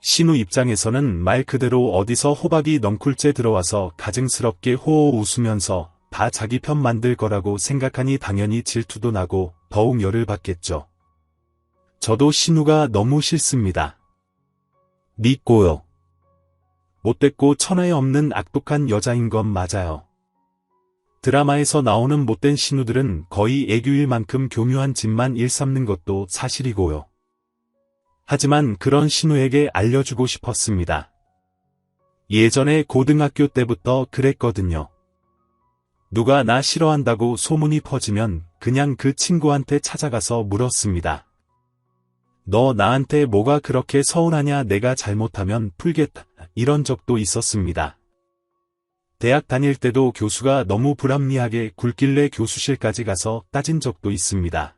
신우 입장에서는 말 그대로 어디서 호박이 넝쿨째 들어와서 가증스럽게 호호 웃으면서 다 자기 편 만들 거라고 생각하니 당연히 질투도 나고 더욱 열을 받겠죠. 저도 신우가 너무 싫습니다. 믿고요. 못됐고 천하에 없는 악독한 여자인 건 맞아요. 드라마에서 나오는 못된 신우들은 거의 애교일 만큼 교묘한 짓만 일삼는 것도 사실이고요. 하지만 그런 신우에게 알려주고 싶었습니다. 예전에 고등학교 때부터 그랬거든요. 누가 나 싫어한다고 소문이 퍼지면 그냥 그 친구한테 찾아가서 물었습니다. 너 나한테 뭐가 그렇게 서운하냐? 내가 잘못하면 풀겠다. 이런 적도 있었습니다. 대학 다닐 때도 교수가 너무 불합리하게 굴길래 교수실까지 가서 따진 적도 있습니다.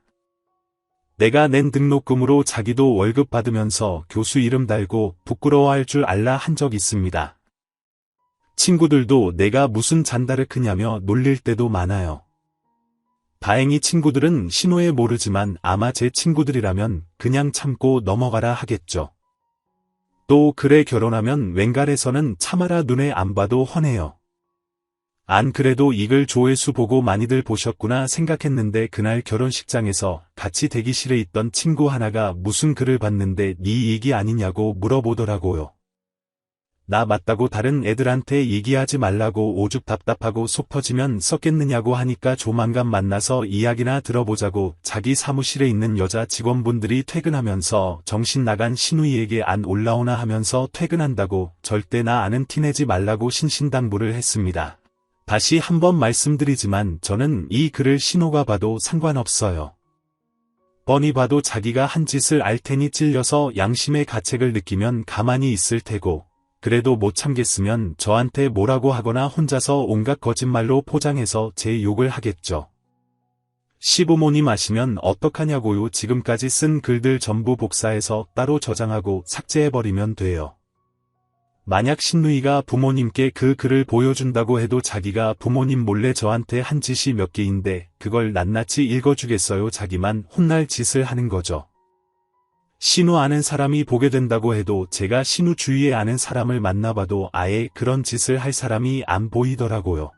내가 낸 등록금으로 자기도 월급 받으면서 교수 이름 달고 부끄러워할 줄 알라 한 적 있습니다. 친구들도 내가 무슨 잔다르크냐며 놀릴 때도 많아요. 다행히 친구들은 신호에 모르지만 아마 제 친구들이라면 그냥 참고 넘어가라 하겠죠. 또 그래 결혼하면 웬갈에서는 참아라 눈에 안 봐도 훤해요. 안 그래도 이 글 조회수 보고 많이들 보셨구나 생각했는데 그날 결혼식장에서 같이 대기실에 있던 친구 하나가 무슨 글을 봤는데 네 얘기 아니냐고 물어보더라고요. 나 맞다고 다른 애들한테 얘기하지 말라고 오죽 답답하고 속 터지면 썼겠느냐고 하니까 조만간 만나서 이야기나 들어보자고 자기 사무실에 있는 여자 직원분들이 퇴근하면서 정신 나간 신우이에게 안 올라오나 하면서 퇴근한다고 절대 나 아는 티 내지 말라고 신신당부를 했습니다. 다시 한번 말씀드리지만 저는 이 글을 신우가 봐도 상관없어요. 뻔히 봐도 자기가 한 짓을 알 테니 찔려서 양심의 가책을 느끼면 가만히 있을 테고 그래도 못 참겠으면 저한테 뭐라고 하거나 혼자서 온갖 거짓말로 포장해서 제 욕을 하겠죠. 시부모님 아시면 어떡하냐고요. 지금까지 쓴 글들 전부 복사해서 따로 저장하고 삭제해버리면 돼요. 만약 신누이가 부모님께 그 글을 보여준다고 해도 자기가 부모님 몰래 저한테 한 짓이 몇 개인데 그걸 낱낱이 읽어주겠어요. 자기만 혼날 짓을 하는 거죠. 신우 아는 사람이 보게 된다고 해도 제가 신우 주위에 아는 사람을 만나봐도 아예 그런 짓을 할 사람이 안 보이더라고요.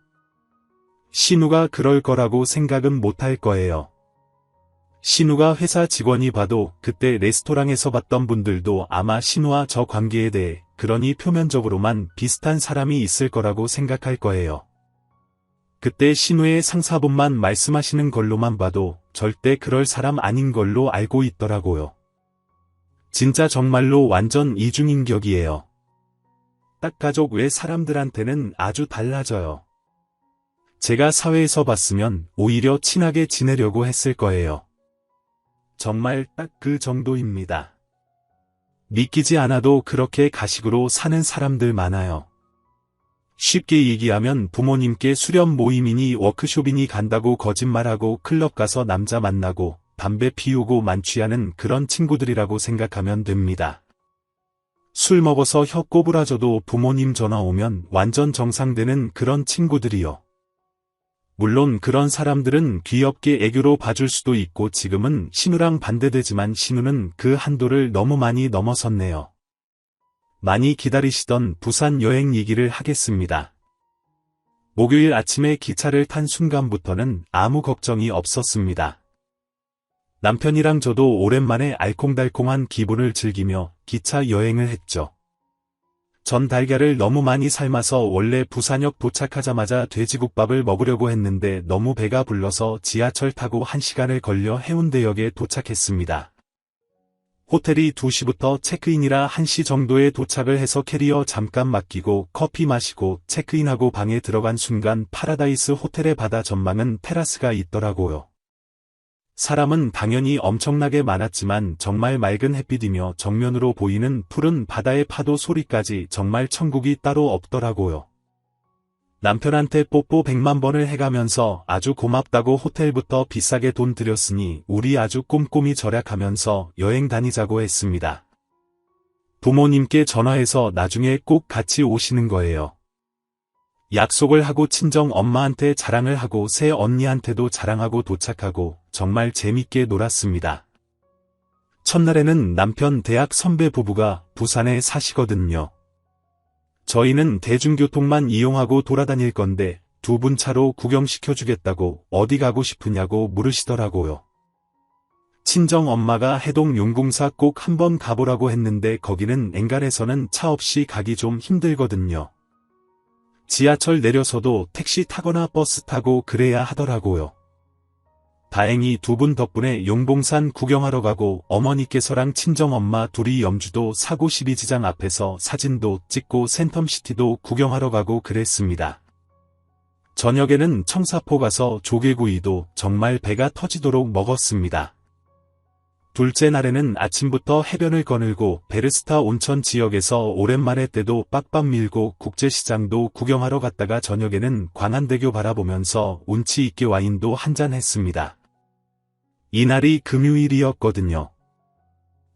신우가 그럴 거라고 생각은 못할 거예요. 신우가 회사 직원이 봐도 그때 레스토랑에서 봤던 분들도 아마 신우와 저 관계에 대해 그러니 표면적으로만 비슷한 사람이 있을 거라고 생각할 거예요. 그때 신우의 상사분만 말씀하시는 걸로만 봐도 절대 그럴 사람 아닌 걸로 알고 있더라고요. 진짜 정말로 완전 이중인격이에요. 딱 가족 외 사람들한테는 아주 달라져요. 제가 사회에서 봤으면 오히려 친하게 지내려고 했을 거예요. 정말 딱 그 정도입니다. 믿기지 않아도 그렇게 가식으로 사는 사람들 많아요. 쉽게 얘기하면 부모님께 수련 모임이니 워크숍이니 간다고 거짓말하고 클럽 가서 남자 만나고 담배 피우고 만취하는 그런 친구들이라고 생각하면 됩니다. 술 먹어서 혀 꼬부라져도 부모님 전화 오면 완전 정상되는 그런 친구들이요. 물론 그런 사람들은 귀엽게 애교로 봐줄 수도 있고 지금은 신우랑 반대되지만 신우는 그 한도를 너무 많이 넘어섰네요. 많이 기다리시던 부산 여행 얘기를 하겠습니다. 목요일 아침에 기차를 탄 순간부터는 아무 걱정이 없었습니다. 남편이랑 저도 오랜만에 알콩달콩한 기분을 즐기며 기차 여행을 했죠. 전 달걀을 너무 많이 삶아서 원래 부산역 도착하자마자 돼지국밥을 먹으려고 했는데 너무 배가 불러서 지하철 타고 1시간을 걸려 해운대역에 도착했습니다. 호텔이 2시부터 체크인이라 1시 정도에 도착을 해서 캐리어 잠깐 맡기고 커피 마시고 체크인하고 방에 들어간 순간 파라다이스 호텔의 바다 전망은 테라스가 있더라고요. 사람은 당연히 엄청나게 많았지만 정말 맑은 햇빛이며 정면으로 보이는 푸른 바다의 파도 소리까지 정말 천국이 따로 없더라고요. 남편한테 뽀뽀 100만 번을 해가면서 아주 고맙다고 호텔부터 비싸게 돈 들였으니 우리 아주 꼼꼼히 절약하면서 여행 다니자고 했습니다. 부모님께 전화해서 나중에 꼭 같이 오시는 거예요. 약속을 하고 친정 엄마한테 자랑을 하고 새 언니한테도 자랑하고 도착하고 정말 재밌게 놀았습니다. 첫날에는 남편 대학 선배 부부가 부산에 사시거든요. 저희는 대중교통만 이용하고 돌아다닐 건데 2분 차로 구경시켜주겠다고 어디 가고 싶으냐고 물으시더라고요. 친정 엄마가 해동 용궁사 꼭 한번 가보라고 했는데 거기는 엔간해서는 차 없이 가기 좀 힘들거든요. 지하철 내려서도 택시 타거나 버스 타고 그래야 하더라고요. 다행히 2분 덕분에 용봉산 구경하러 가고 어머니께서랑 친정엄마 둘이 염주도 사고 12지장 앞에서 사진도 찍고 센텀시티도 구경하러 가고 그랬습니다. 저녁에는 청사포 가서 조개구이도 정말 배가 터지도록 먹었습니다. 둘째 날에는 아침부터 해변을 거닐고 베르스타 온천 지역에서 오랜만에 때도 빡빡 밀고 국제시장도 구경하러 갔다가 저녁에는 광안대교 바라보면서 운치 있게 와인도 한잔 했습니다. 이날이 금요일이었거든요.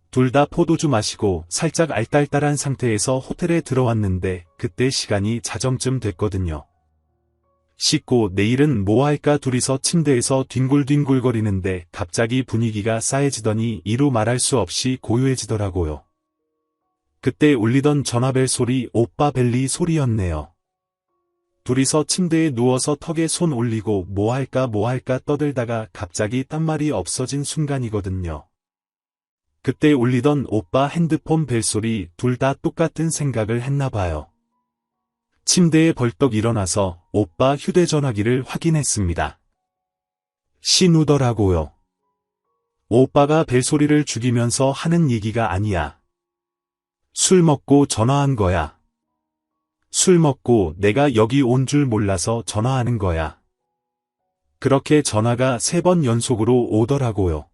둘 다 포도주 마시고 살짝 알딸딸한 상태에서 호텔에 들어왔는데 그때 시간이 자정쯤 됐거든요. 씻고 내일은 뭐 할까 둘이서 침대에서 뒹굴뒹굴거리는데 갑자기 분위기가 싸해지더니 이루 말할 수 없이 고요해지더라고요. 그때 울리던 전화벨 소리 오빠 벨리 소리였네요. 둘이서 침대에 누워서 턱에 손 올리고 뭐 할까 떠들다가 갑자기 딴 말이 없어진 순간이거든요. 그때 울리던 오빠 핸드폰 벨소리 둘 다 똑같은 생각을 했나 봐요. 침대에 벌떡 일어나서 오빠 휴대전화기를 확인했습니다. 신우더라고요. 오빠가 벨소리를 죽이면서 하는 얘기가 아니야. 술 먹고 전화한 거야. 술 먹고 내가 여기 온 줄 몰라서 전화하는 거야. 그렇게 전화가 3번 연속으로 오더라고요.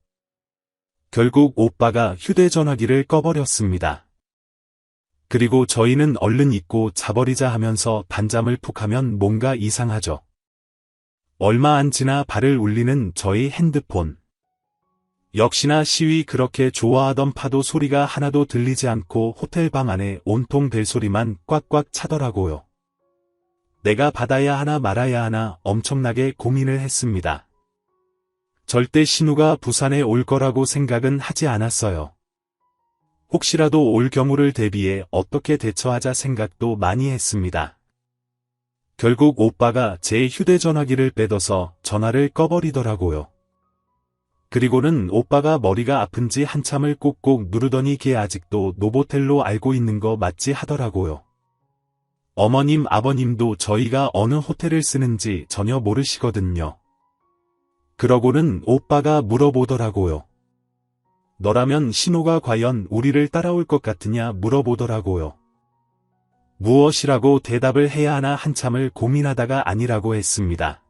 결국 오빠가 휴대전화기를 꺼버렸습니다. 그리고 저희는 얼른 잊고 자버리자 하면서 단잠을 푹 하면 뭔가 이상하죠. 얼마 안 지나 발을 울리는 저희 핸드폰. 역시나 시위 그렇게 좋아하던 파도 소리가 하나도 들리지 않고 호텔 방 안에 온통 벨소리만 꽉꽉 차더라고요. 내가 받아야 하나 말아야 하나 엄청나게 고민을 했습니다. 절대 신우가 부산에 올 거라고 생각은 하지 않았어요. 혹시라도 올 경우를 대비해 어떻게 대처하자 생각도 많이 했습니다. 결국 오빠가 제 휴대전화기를 빼둬서 전화를 꺼버리더라고요. 그리고는 오빠가 머리가 아픈지 한참을 꾹꾹 누르더니 걔 아직도 노보텔로 알고 있는 거 맞지 하더라고요. 어머님 아버님도 저희가 어느 호텔을 쓰는지 전혀 모르시거든요. 그러고는 오빠가 물어보더라고요. 너라면 신우가 과연 우리를 따라올 것 같으냐 물어보더라고요. 무엇이라고 대답을 해야 하나 한참을 고민하다가 아니라고 했습니다.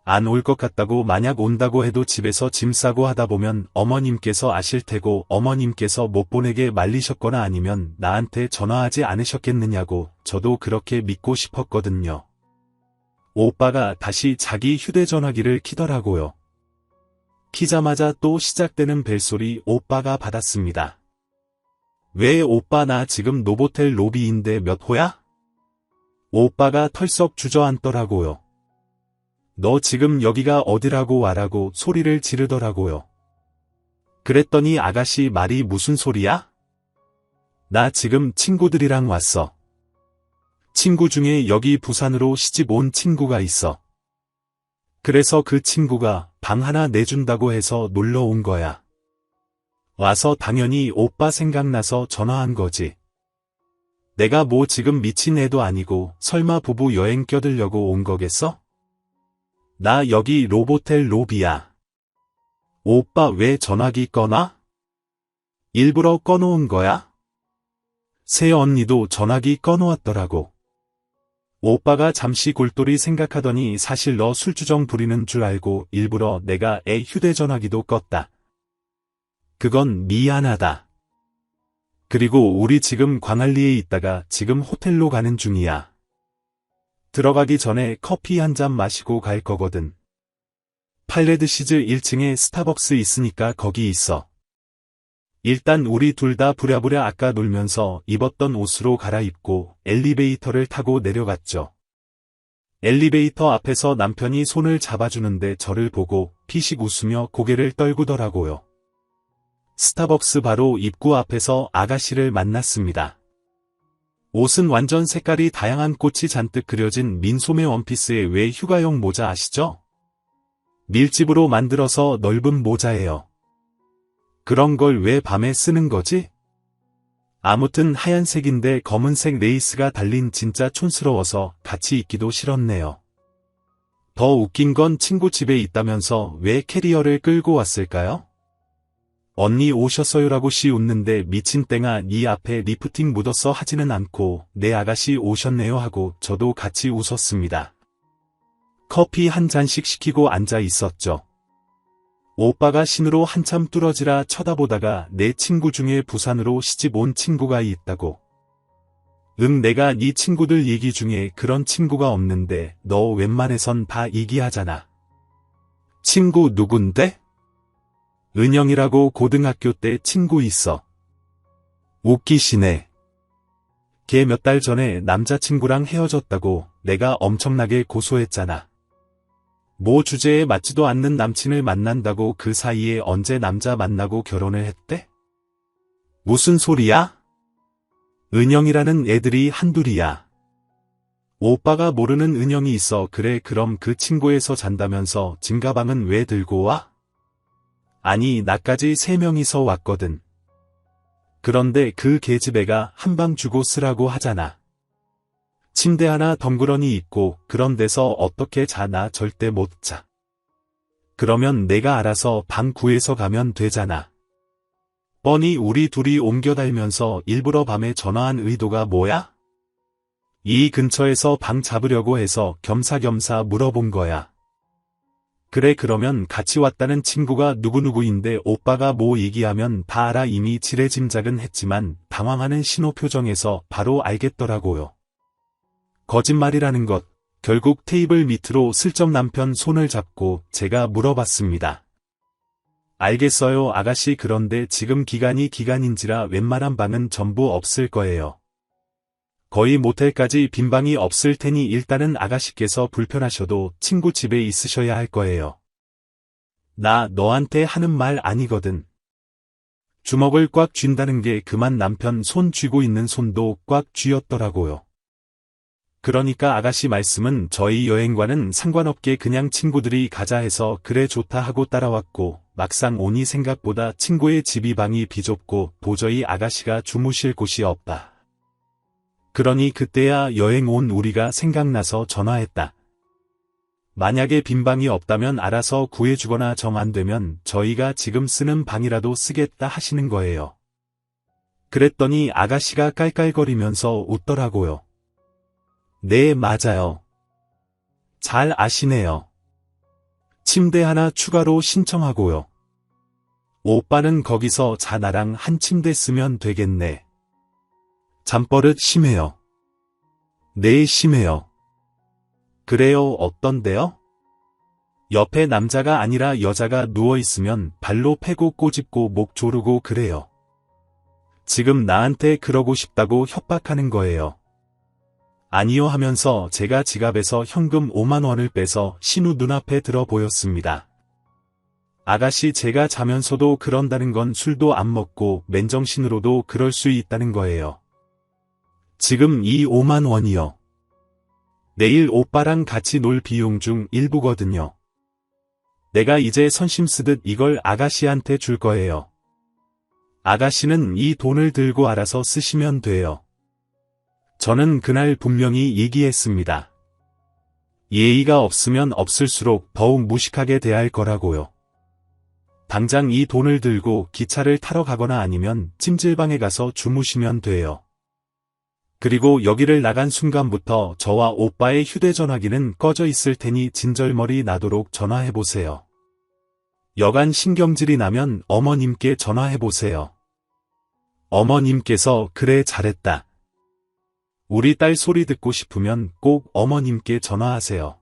안 올 것 같다고 만약 온다고 해도 집에서 짐 싸고 하다 보면 어머님께서 아실 테고 어머님께서 못 보내게 말리셨거나 아니면 나한테 전화하지 않으셨겠느냐고 저도 그렇게 믿고 싶었거든요. 오빠가 다시 자기 휴대전화기를 키더라고요. 키자마자 또 시작되는 벨소리 오빠가 받았습니다. 왜 오빠 나 지금 노보텔 로비인데 몇 호야? 오빠가 털썩 주저앉더라고요. 너 지금 여기가 어디라고 와라고 소리를 지르더라고요. 그랬더니 아가씨 말이 무슨 소리야? 나 지금 친구들이랑 왔어. 친구 중에 여기 부산으로 시집 온 친구가 있어. 그래서 그 친구가 방 하나 내준다고 해서 놀러 온 거야. 와서 당연히 오빠 생각나서 전화한 거지. 내가 뭐 지금 미친 애도 아니고 설마 부부 여행 껴들려고 온 거겠어? 나 여기 노보텔 로비야. 오빠 왜 전화기 꺼놔? 일부러 꺼놓은 거야? 새 언니도 전화기 꺼놓았더라고. 오빠가 잠시 골똘히 생각하더니 사실 너 술주정 부리는 줄 알고 일부러 내가 애 휴대전화기도 껐다. 그건 미안하다. 그리고 우리 지금 광안리에 있다가 지금 호텔로 가는 중이야. 들어가기 전에 커피 한 잔 마시고 갈 거거든. 팔레드시즈 1층에 스타벅스 있으니까 거기 있어. 일단 우리 둘 다 부랴부랴 아까 놀면서 입었던 옷으로 갈아입고 엘리베이터를 타고 내려갔죠. 엘리베이터 앞에서 남편이 손을 잡아주는데 저를 보고 피식 웃으며 고개를 떨구더라고요. 스타벅스 바로 입구 앞에서 아가씨를 만났습니다. 옷은 완전 색깔이 다양한 꽃이 잔뜩 그려진 민소매 원피스에 왜 휴가용 모자 아시죠? 밀집으로 만들어서 넓은 모자예요. 그런 걸 왜 밤에 쓰는 거지? 아무튼 하얀색인데 검은색 레이스가 달린 진짜 촌스러워서 같이 입기도 싫었네요. 더 웃긴 건 친구 집에 있다면서 왜 캐리어를 끌고 왔을까요? 언니 오셨어요라고 씨 웃는데 미친 땡아 네 앞에 리프팅 묻었어 하지는 않고 네 아가씨 오셨네요 하고 저도 같이 웃었습니다. 커피 한 잔씩 시키고 앉아 있었죠. 오빠가 신으로 한참 뚫어지라 쳐다보다가 내 친구 중에 부산으로 시집 온 친구가 있다고. 내가 네 친구들 얘기 중에 그런 친구가 없는데 너 웬만해선 다 얘기하잖아. 친구 누군데? 은영이라고 고등학교 때 친구 있어. 웃기시네. 걔 몇 달 전에 남자친구랑 헤어졌다고 내가 엄청나게 고소했잖아. 뭐 주제에 맞지도 않는 남친을 만난다고 그 사이에 언제 남자 만나고 결혼을 했대? 무슨 소리야? 은영이라는 애들이 한둘이야. 오빠가 모르는 은영이 있어. 그래 그럼 그 친구에서 잔다면서 짐가방은 왜 들고 와? 아니, 나까지 3명이서 왔거든. 그런데 그 계집애가 한 방 주고 쓰라고 하잖아. 침대 하나 덩그러니 있고 그런 데서 어떻게 자? 나 절대 못 자. 그러면 내가 알아서 방 구해서 가면 되잖아. 뻔히 우리 둘이 옮겨다니면서 일부러 밤에 전화한 의도가 뭐야? 이 근처에서 방 잡으려고 해서 겸사겸사 물어본 거야. 그래, 그러면 같이 왔다는 친구가 누구누구인데 오빠가 뭐 얘기하면 다 알아. 이미 지레짐작은 했지만 당황하는 신호 표정에서 바로 알겠더라고요. 거짓말이라는 것. 결국 테이블 밑으로 슬쩍 남편 손을 잡고 제가 물어봤습니다. 알겠어요, 아가씨. 그런데 지금 기간이 기간인지라 웬만한 방은 전부 없을 거예요. 거의 모텔까지 빈 방이 없을 테니 일단은 아가씨께서 불편하셔도 친구 집에 있으셔야 할 거예요. 나 너한테 하는 말 아니거든. 주먹을 꽉 쥔다는 게 그만 남편 손 쥐고 있는 손도 꽉 쥐었더라고요. 그러니까 아가씨 말씀은 저희 여행과는 상관없게 그냥 친구들이 가자 해서 그래 좋다 하고 따라왔고, 막상 오니 생각보다 친구의 집이 방이 비좁고 도저히 아가씨가 주무실 곳이 없다. 그러니 그때야 여행 온 우리가 생각나서 전화했다. 만약에 빈 방이 없다면 알아서 구해주거나 정 안 되면 저희가 지금 쓰는 방이라도 쓰겠다 하시는 거예요. 그랬더니 아가씨가 깔깔거리면서 웃더라고요. 네, 맞아요. 잘 아시네요. 침대 하나 추가로 신청하고요. 오빠는 거기서 자. 나랑 한 침대 쓰면 되겠네. 잠버릇 심해요. 네, 심해요. 그래요, 어떤데요? 옆에 남자가 아니라 여자가 누워있으면 발로 패고 꼬집고 목 조르고 그래요. 지금 나한테 그러고 싶다고 협박하는 거예요. 아니요 하면서 제가 지갑에서 현금 5만 원을 빼서 신우 눈앞에 들어 보였습니다. 아가씨, 제가 자면서도 그런다는 건 술도 안 먹고 맨정신으로도 그럴 수 있다는 거예요. 지금 이 5만 원이요. 내일 오빠랑 같이 놀 비용 중 일부거든요. 내가 이제 선심 쓰듯 이걸 아가씨한테 줄 거예요. 아가씨는 이 돈을 들고 알아서 쓰시면 돼요. 저는 그날 분명히 얘기했습니다. 예의가 없으면 없을수록 더욱 무식하게 대할 거라고요. 당장 이 돈을 들고 기차를 타러 가거나 아니면 찜질방에 가서 주무시면 돼요. 그리고 여기를 나간 순간부터 저와 오빠의 휴대전화기는 꺼져 있을 테니 진절머리 나도록 전화해보세요. 여간 신경질이 나면 어머님께 전화해보세요. 어머님께서 그래 잘했다. 우리 딸 소리 듣고 싶으면 꼭 어머님께 전화하세요.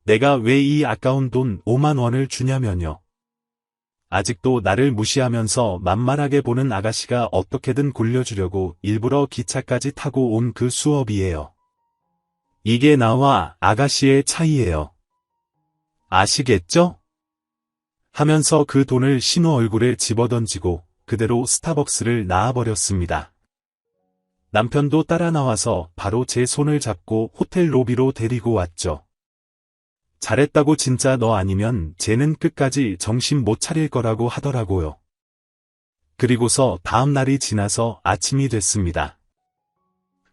내가 왜 이 아까운 돈 5만 원을 주냐면요. 아직도 나를 무시하면서 만만하게 보는 아가씨가 어떻게든 굴려주려고 일부러 기차까지 타고 온 그 수업이에요. 이게 나와 아가씨의 차이예요. 아시겠죠? 하면서 그 돈을 신우 얼굴에 집어던지고 그대로 스타벅스를 나와버렸습니다. 남편도 따라 나와서 바로 제 손을 잡고 호텔 로비로 데리고 왔죠. 잘했다고. 진짜 너 아니면 쟤는 끝까지 정신 못 차릴 거라고 하더라고요. 그리고서 다음 날이 지나서 아침이 됐습니다.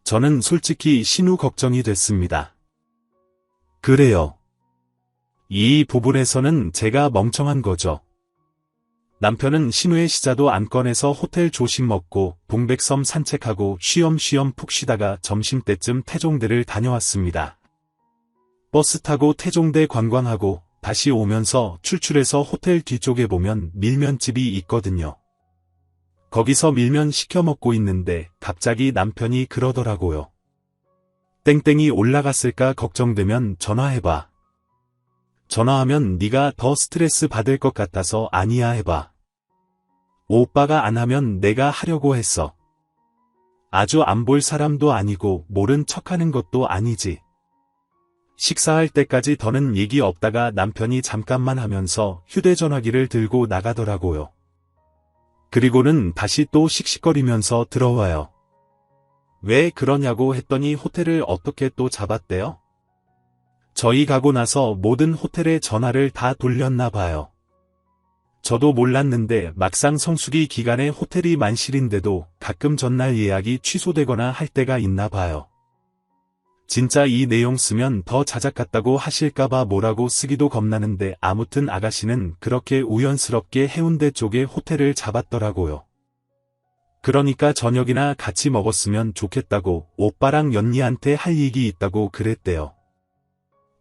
저는 솔직히 신우 걱정이 됐습니다. 그래요. 이 부분에서는 제가 멍청한 거죠. 남편은 신우의 시자도 안 꺼내서 호텔 조식 먹고 동백섬 산책하고 쉬엄쉬엄 푹 쉬다가 점심때쯤 태종대를 다녀왔습니다. 버스 타고 태종대 관광하고 다시 오면서 출출해서 호텔 뒤쪽에 보면 밀면집이 있거든요. 거기서 밀면 시켜 먹고 있는데 갑자기 남편이 그러더라고요. 땡땡이 올라갔을까 걱정되면 전화해봐. 전화하면 네가 더 스트레스 받을 것 같아서 아니야 해봐. 오빠가 안 하면 내가 하려고 했어. 아주 안 볼 사람도 아니고 모른 척하는 것도 아니지. 식사할 때까지 더는 얘기 없다가 남편이 잠깐만 하면서 휴대전화기를 들고 나가더라고요. 그리고는 다시 또 씩씩거리면서 들어와요. 왜 그러냐고 했더니 호텔을 어떻게 또 잡았대요? 저희 가고 나서 모든 호텔에 전화를 다 돌렸나 봐요. 저도 몰랐는데 막상 성수기 기간에 호텔이 만실인데도 가끔 전날 예약이 취소되거나 할 때가 있나 봐요. 진짜 이 내용 쓰면 더 자작 같다고 하실까봐 뭐라고 쓰기도 겁나는데 아무튼 아가씨는 그렇게 우연스럽게 해운대 쪽에 호텔을 잡았더라고요. 그러니까 저녁이나 같이 먹었으면 좋겠다고 오빠랑 연니한테 할 얘기 있다고 그랬대요.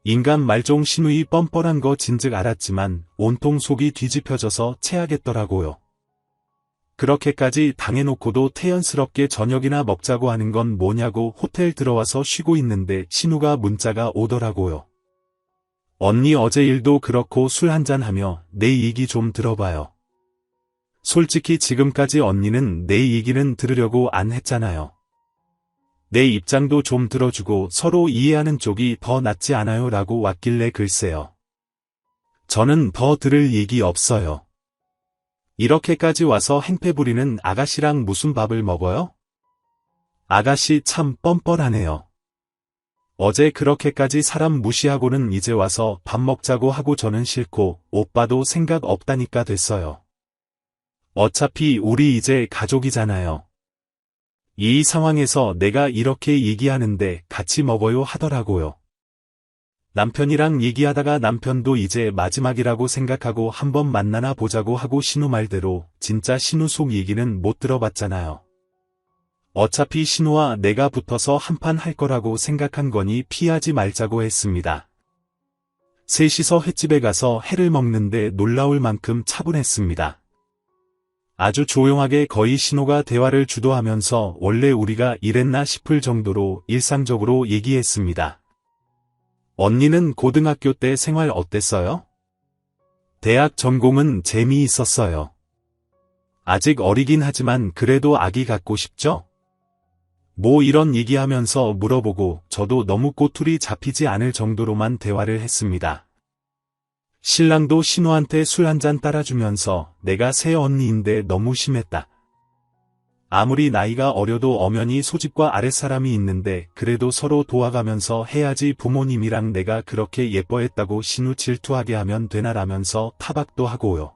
인간 말종 신우이 뻔뻔한 거 진즉 알았지만 온통 속이 뒤집혀져서 체하겠더라고요. 그렇게까지 당해놓고도 태연스럽게 저녁이나 먹자고 하는 건 뭐냐고 호텔 들어와서 쉬고 있는데 신우가 문자가 오더라고요. 언니 어제 일도 그렇고 술 한잔하며 내 얘기 좀 들어봐요. 솔직히 지금까지 언니는 내 얘기는 들으려고 안 했잖아요. 내 입장도 좀 들어주고 서로 이해하는 쪽이 더 낫지 않아요? 라고 왔길래 글쎄요. 저는 더 들을 얘기 없어요. 이렇게까지 와서 행패 부리는 아가씨랑 무슨 밥을 먹어요? 아가씨 참 뻔뻔하네요. 어제 그렇게까지 사람 무시하고는 이제 와서 밥 먹자고 하고 저는 싫고 오빠도 생각 없다니까 됐어요. 어차피 우리 이제 가족이잖아요. 이 상황에서 내가 이렇게 얘기하는데 같이 먹어요 하더라고요. 남편이랑 얘기하다가 남편도 이제 마지막이라고 생각하고 한번 만나나 보자고 하고 신우 말대로 진짜 신우 속 얘기는 못 들어봤잖아요. 어차피 신우와 내가 붙어서 한판 할 거라고 생각한 거니 피하지 말자고 했습니다. 셋이서 횟집에 가서 회를 먹는데 놀라울 만큼 차분했습니다. 아주 조용하게 거의 신우가 대화를 주도하면서 원래 우리가 이랬나 싶을 정도로 일상적으로 얘기했습니다. 언니는 고등학교 때 생활 어땠어요? 대학 전공은 재미있었어요. 아직 어리긴 하지만 그래도 아기 갖고 싶죠? 뭐 이런 얘기하면서 물어보고 저도 너무 꼬투리 잡히지 않을 정도로만 대화를 했습니다. 신랑도 신우한테 술 한잔 따라주면서 내가 새 언니인데 너무 심했다. 아무리 나이가 어려도 엄연히 소집과 아랫사람이 있는데 그래도 서로 도와가면서 해야지 부모님이랑 내가 그렇게 예뻐했다고 신우 질투하게 하면 되나라면서 타박도 하고요.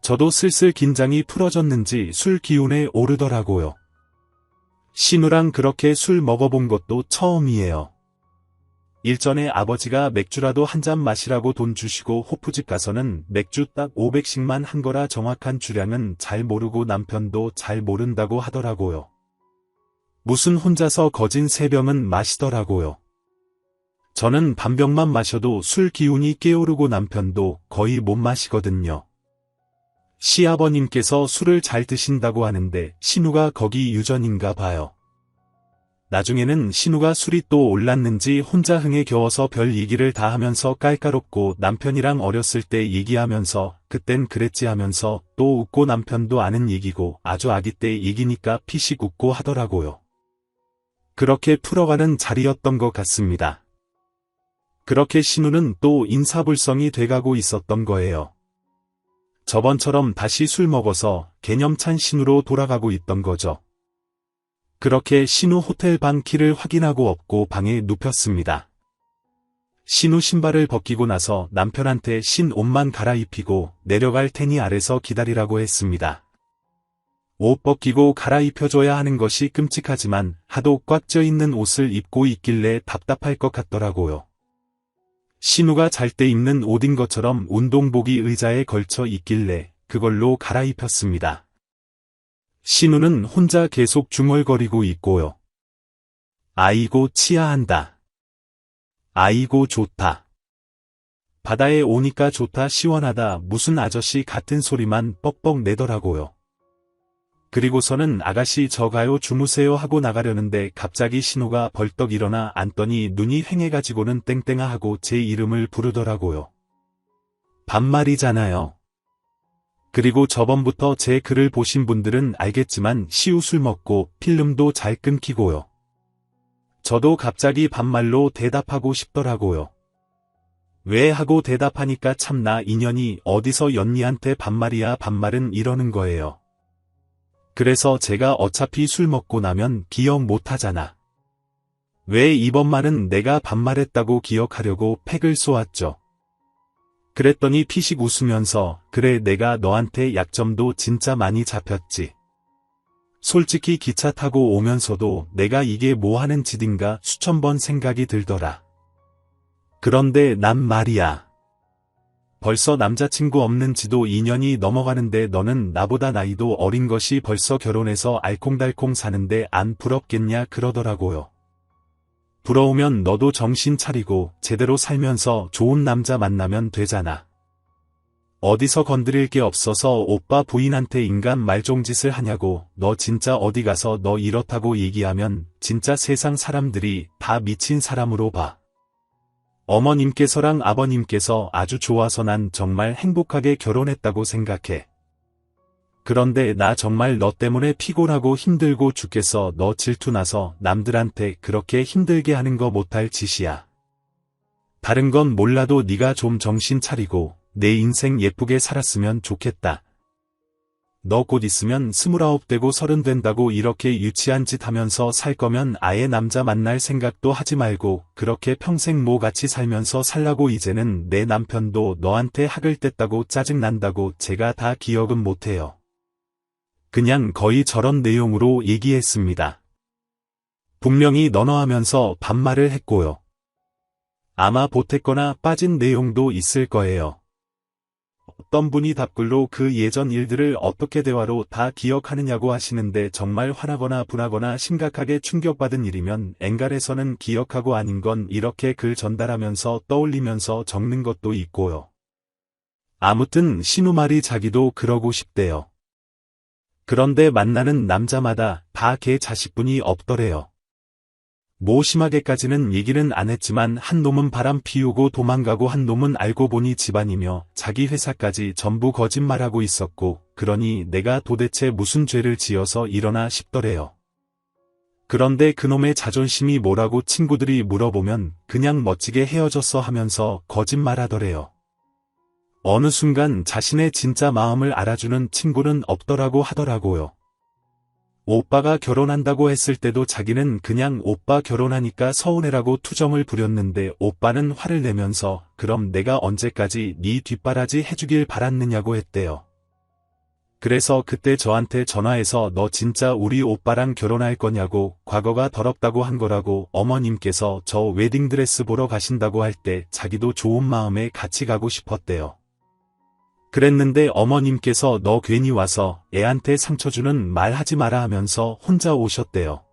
저도 슬슬 긴장이 풀어졌는지 술 기운에 오르더라고요. 신우랑 그렇게 술 먹어본 것도 처음이에요. 일전에 아버지가 맥주라도 한 잔 마시라고 돈 주시고 호프집 가서는 맥주 딱 500씩만 한 거라 정확한 주량은 잘 모르고 남편도 잘 모른다고 하더라고요. 무슨 혼자서 거진 3병은 마시더라고요. 저는 반병만 마셔도 술 기운이 깨오르고 남편도 거의 못 마시거든요. 시아버님께서 술을 잘 드신다고 하는데 신우가 거기 유전인가 봐요. 나중에는 신우가 술이 또 올랐는지 혼자 흥에 겨워서 별 얘기를 다 하면서 깔깔없고 남편이랑 어렸을 때 얘기하면서 그땐 그랬지 하면서 또 웃고 남편도 아는 얘기고 아주 아기 때 얘기니까 피식 웃고 하더라고요. 그렇게 풀어가는 자리였던 것 같습니다. 그렇게 신우는 또 인사불성이 돼가고 있었던 거예요. 저번처럼 다시 술 먹어서 개념찬 신우로 돌아가고 있던 거죠. 그렇게 신우 호텔 방 키를 확인하고 없고 방에 눕혔습니다. 신우 신발을 벗기고 나서 남편한테 신 옷만 갈아입히고 내려갈 테니 아래서 기다리라고 했습니다. 옷 벗기고 갈아입혀줘야 하는 것이 끔찍하지만 하도 꽉 쪄있는 옷을 입고 있길래 답답할 것 같더라고요. 신우가 잘 때 입는 옷인 것처럼 운동복이 의자에 걸쳐 있길래 그걸로 갈아입혔습니다. 신우는 혼자 계속 중얼거리고 있고요. 아이고 치아한다. 아이고 좋다. 바다에 오니까 좋다 시원하다 무슨 아저씨 같은 소리만 뻑뻑 내더라고요. 그리고서는 아가씨 저 가요 주무세요 하고 나가려는데 갑자기 신우가 벌떡 일어나 앉더니 눈이 휑해가지고는 땡땡아 하고 제 이름을 부르더라고요. 반말이잖아요. 그리고 저번부터 제 글을 보신 분들은 알겠지만 시우 술 먹고 필름도 잘 끊기고요. 저도 갑자기 반말로 대답하고 싶더라고요. 왜 하고 대답하니까 참나 인연이 어디서 연니한테 반말이야 반말은 이러는 거예요. 그래서 제가 어차피 술 먹고 나면 기억 못하잖아. 왜 이번 말은 내가 반말했다고 기억하려고 팩을 쏘았죠. 그랬더니 피식 웃으면서 그래 내가 너한테 약점도 진짜 많이 잡혔지. 솔직히 기차 타고 오면서도 내가 이게 뭐 하는 짓인가 수천 번 생각이 들더라. 그런데 난 말이야. 벌써 남자친구 없는 지도 2년이 넘어가는데 너는 나보다 나이도 어린 것이 벌써 결혼해서 알콩달콩 사는데 안 부럽겠냐 그러더라고요. 부러우면 너도 정신 차리고 제대로 살면서 좋은 남자 만나면 되잖아. 어디서 건드릴 게 없어서 오빠 부인한테 인간 말종짓을 하냐고. 너 진짜 어디 가서 너 이렇다고 얘기하면 진짜 세상 사람들이 다 미친 사람으로 봐. 어머님께서랑 아버님께서 아주 좋아서 난 정말 행복하게 결혼했다고 생각해. 그런데 나 정말 너 때문에 피곤하고 힘들고 죽겠어. 너 질투나서 남들한테 그렇게 힘들게 하는 거 못할 짓이야. 다른 건 몰라도 네가 좀 정신 차리고 내 인생 예쁘게 살았으면 좋겠다. 너 곧 있으면 29 되고 30 된다고 이렇게 유치한 짓 하면서 살 거면 아예 남자 만날 생각도 하지 말고 그렇게 평생 뭐 같이 살면서 살라고. 이제는 내 남편도 너한테 학을 뗐다고 짜증난다고 제가 다 기억은 못해요. 그냥 거의 저런 내용으로 얘기했습니다. 분명히 너너하면서 반말을 했고요. 아마 보탰거나 빠진 내용도 있을 거예요. 어떤 분이 답글로 그 예전 일들을 어떻게 대화로 다 기억하느냐고 하시는데 정말 화나거나 분하거나 심각하게 충격받은 일이면 엔간해서는 기억하고 아닌 건 이렇게 글 전달하면서 떠올리면서 적는 것도 있고요. 아무튼 신우 말이 자기도 그러고 싶대요. 그런데 만나는 남자마다 다 걔 자식분이 없더래요. 뭐 심하게까지는 얘기는 안 했지만 한 놈은 바람 피우고 도망가고 한 놈은 알고 보니 집안이며 자기 회사까지 전부 거짓말하고 있었고 그러니 내가 도대체 무슨 죄를 지어서 이러나 싶더래요. 그런데 그놈의 자존심이 뭐라고 친구들이 물어보면 그냥 멋지게 헤어졌어 하면서 거짓말하더래요. 어느 순간 자신의 진짜 마음을 알아주는 친구는 없더라고 하더라고요. 오빠가 결혼한다고 했을 때도 자기는 그냥 오빠 결혼하니까 서운해라고 투정을 부렸는데 오빠는 화를 내면서 그럼 내가 언제까지 네 뒷바라지 해주길 바랐느냐고 했대요. 그래서 그때 저한테 전화해서 너 진짜 우리 오빠랑 결혼할 거냐고 과거가 더럽다고 한 거라고. 어머님께서 저 웨딩드레스 보러 가신다고 할 때 자기도 좋은 마음에 같이 가고 싶었대요. 그랬는데 어머님께서 너 괜히 와서 애한테 상처 주는 말 하지 마라 하면서 혼자 오셨대요.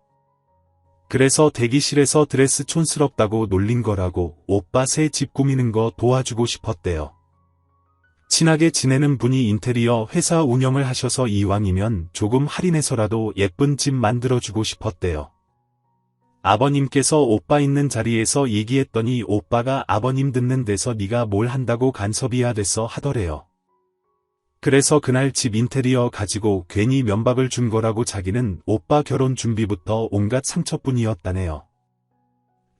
그래서 대기실에서 드레스 촌스럽다고 놀린 거라고. 오빠 새 집 꾸미는 거 도와주고 싶었대요. 친하게 지내는 분이 인테리어 회사 운영을 하셔서 이왕이면 조금 할인해서라도 예쁜 집 만들어주고 싶었대요. 아버님께서 오빠 있는 자리에서 얘기했더니 오빠가 아버님 듣는 데서 네가 뭘 한다고 간섭이야 됐어 하더래요. 그래서 그날 집 인테리어 가지고 괜히 면박을 준 거라고. 자기는 오빠 결혼 준비부터 온갖 상처뿐이었다네요.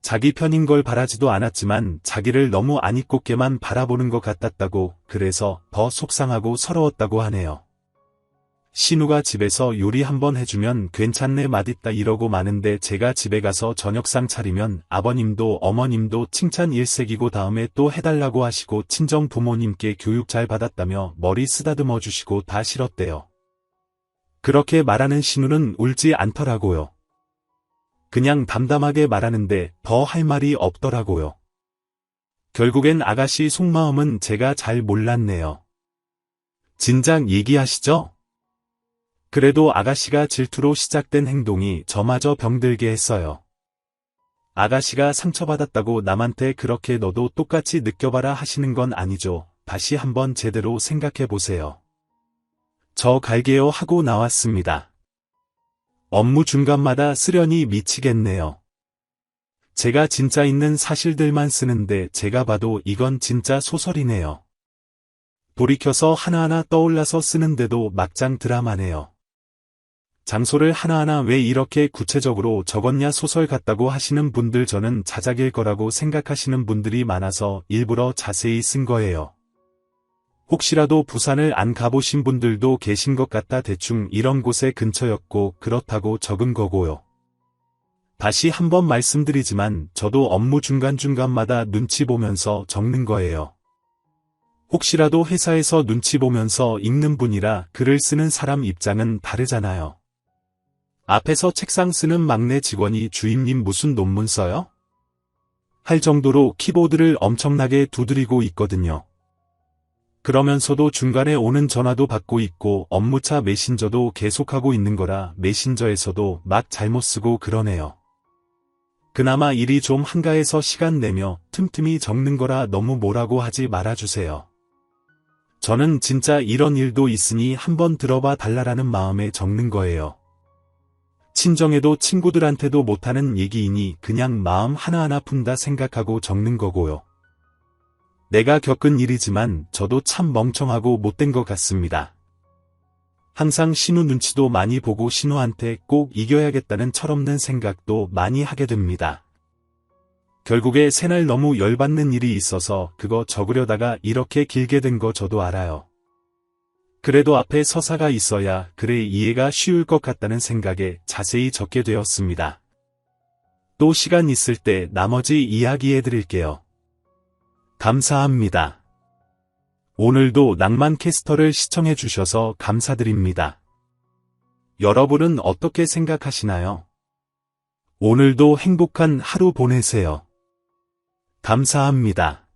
자기 편인 걸 바라지도 않았지만 자기를 너무 안 이꼽게만 바라보는 것 같았다고. 그래서 더 속상하고 서러웠다고 하네요. 신우가 집에서 요리 한번 해주면 괜찮네 맛있다 이러고 마는데 제가 집에 가서 저녁상 차리면 아버님도 어머님도 칭찬 일색이고 다음에 또 해달라고 하시고 친정 부모님께 교육 잘 받았다며 머리 쓰다듬어 주시고 다 싫었대요. 그렇게 말하는 신우는 울지 않더라고요. 그냥 담담하게 말하는데 더 할 말이 없더라고요. 결국엔 아가씨 속마음은 제가 잘 몰랐네요. 진작 얘기하시죠? 그래도 아가씨가 질투로 시작된 행동이 저마저 병들게 했어요. 아가씨가 상처받았다고 남한테 그렇게 너도 똑같이 느껴봐라 하시는 건 아니죠. 다시 한번 제대로 생각해 보세요. 저 갈게요 하고 나왔습니다. 업무 중간마다 쓰려니 미치겠네요. 제가 진짜 있는 사실들만 쓰는데 제가 봐도 이건 진짜 소설이네요. 돌이켜서 하나하나 떠올라서 쓰는데도 막장 드라마네요. 장소를 하나하나 왜 이렇게 구체적으로 적었냐 소설 같다고 하시는 분들 저는 자작일 거라고 생각하시는 분들이 많아서 일부러 자세히 쓴 거예요. 혹시라도 부산을 안 가보신 분들도 계신 것 같아 대충 이런 곳에 근처였고 그렇다고 적은 거고요. 다시 한번 말씀드리지만 저도 업무 중간중간마다 눈치 보면서 적는 거예요. 혹시라도 회사에서 눈치 보면서 읽는 분이라 글을 쓰는 사람 입장은 다르잖아요. 앞에서 책상 쓰는 막내 직원이 주임님 무슨 논문 써요? 할 정도로 키보드를 엄청나게 두드리고 있거든요. 그러면서도 중간에 오는 전화도 받고 있고 업무차 메신저도 계속하고 있는 거라 메신저에서도 막 잘못 쓰고 그러네요. 그나마 일이 좀 한가해서 시간 내며 틈틈이 적는 거라 너무 뭐라고 하지 말아주세요. 저는 진짜 이런 일도 있으니 한번 들어봐 달라라는 마음에 적는 거예요. 친정에도 친구들한테도 못하는 얘기이니 그냥 마음 하나하나 푼다 생각하고 적는 거고요. 내가 겪은 일이지만 저도 참 멍청하고 못된 것 같습니다. 항상 신우 눈치도 많이 보고 신우한테 꼭 이겨야겠다는 철없는 생각도 많이 하게 됩니다. 결국에 새날 너무 열받는 일이 있어서 그거 적으려다가 이렇게 길게 된 거 저도 알아요. 그래도 앞에 서사가 있어야 그래 이해가 쉬울 것 같다는 생각에 자세히 적게 되었습니다. 또 시간 있을 때 나머지 이야기해 드릴게요. 감사합니다. 오늘도 낭만캐스터를 시청해 주셔서 감사드립니다. 여러분은 어떻게 생각하시나요? 오늘도 행복한 하루 보내세요. 감사합니다.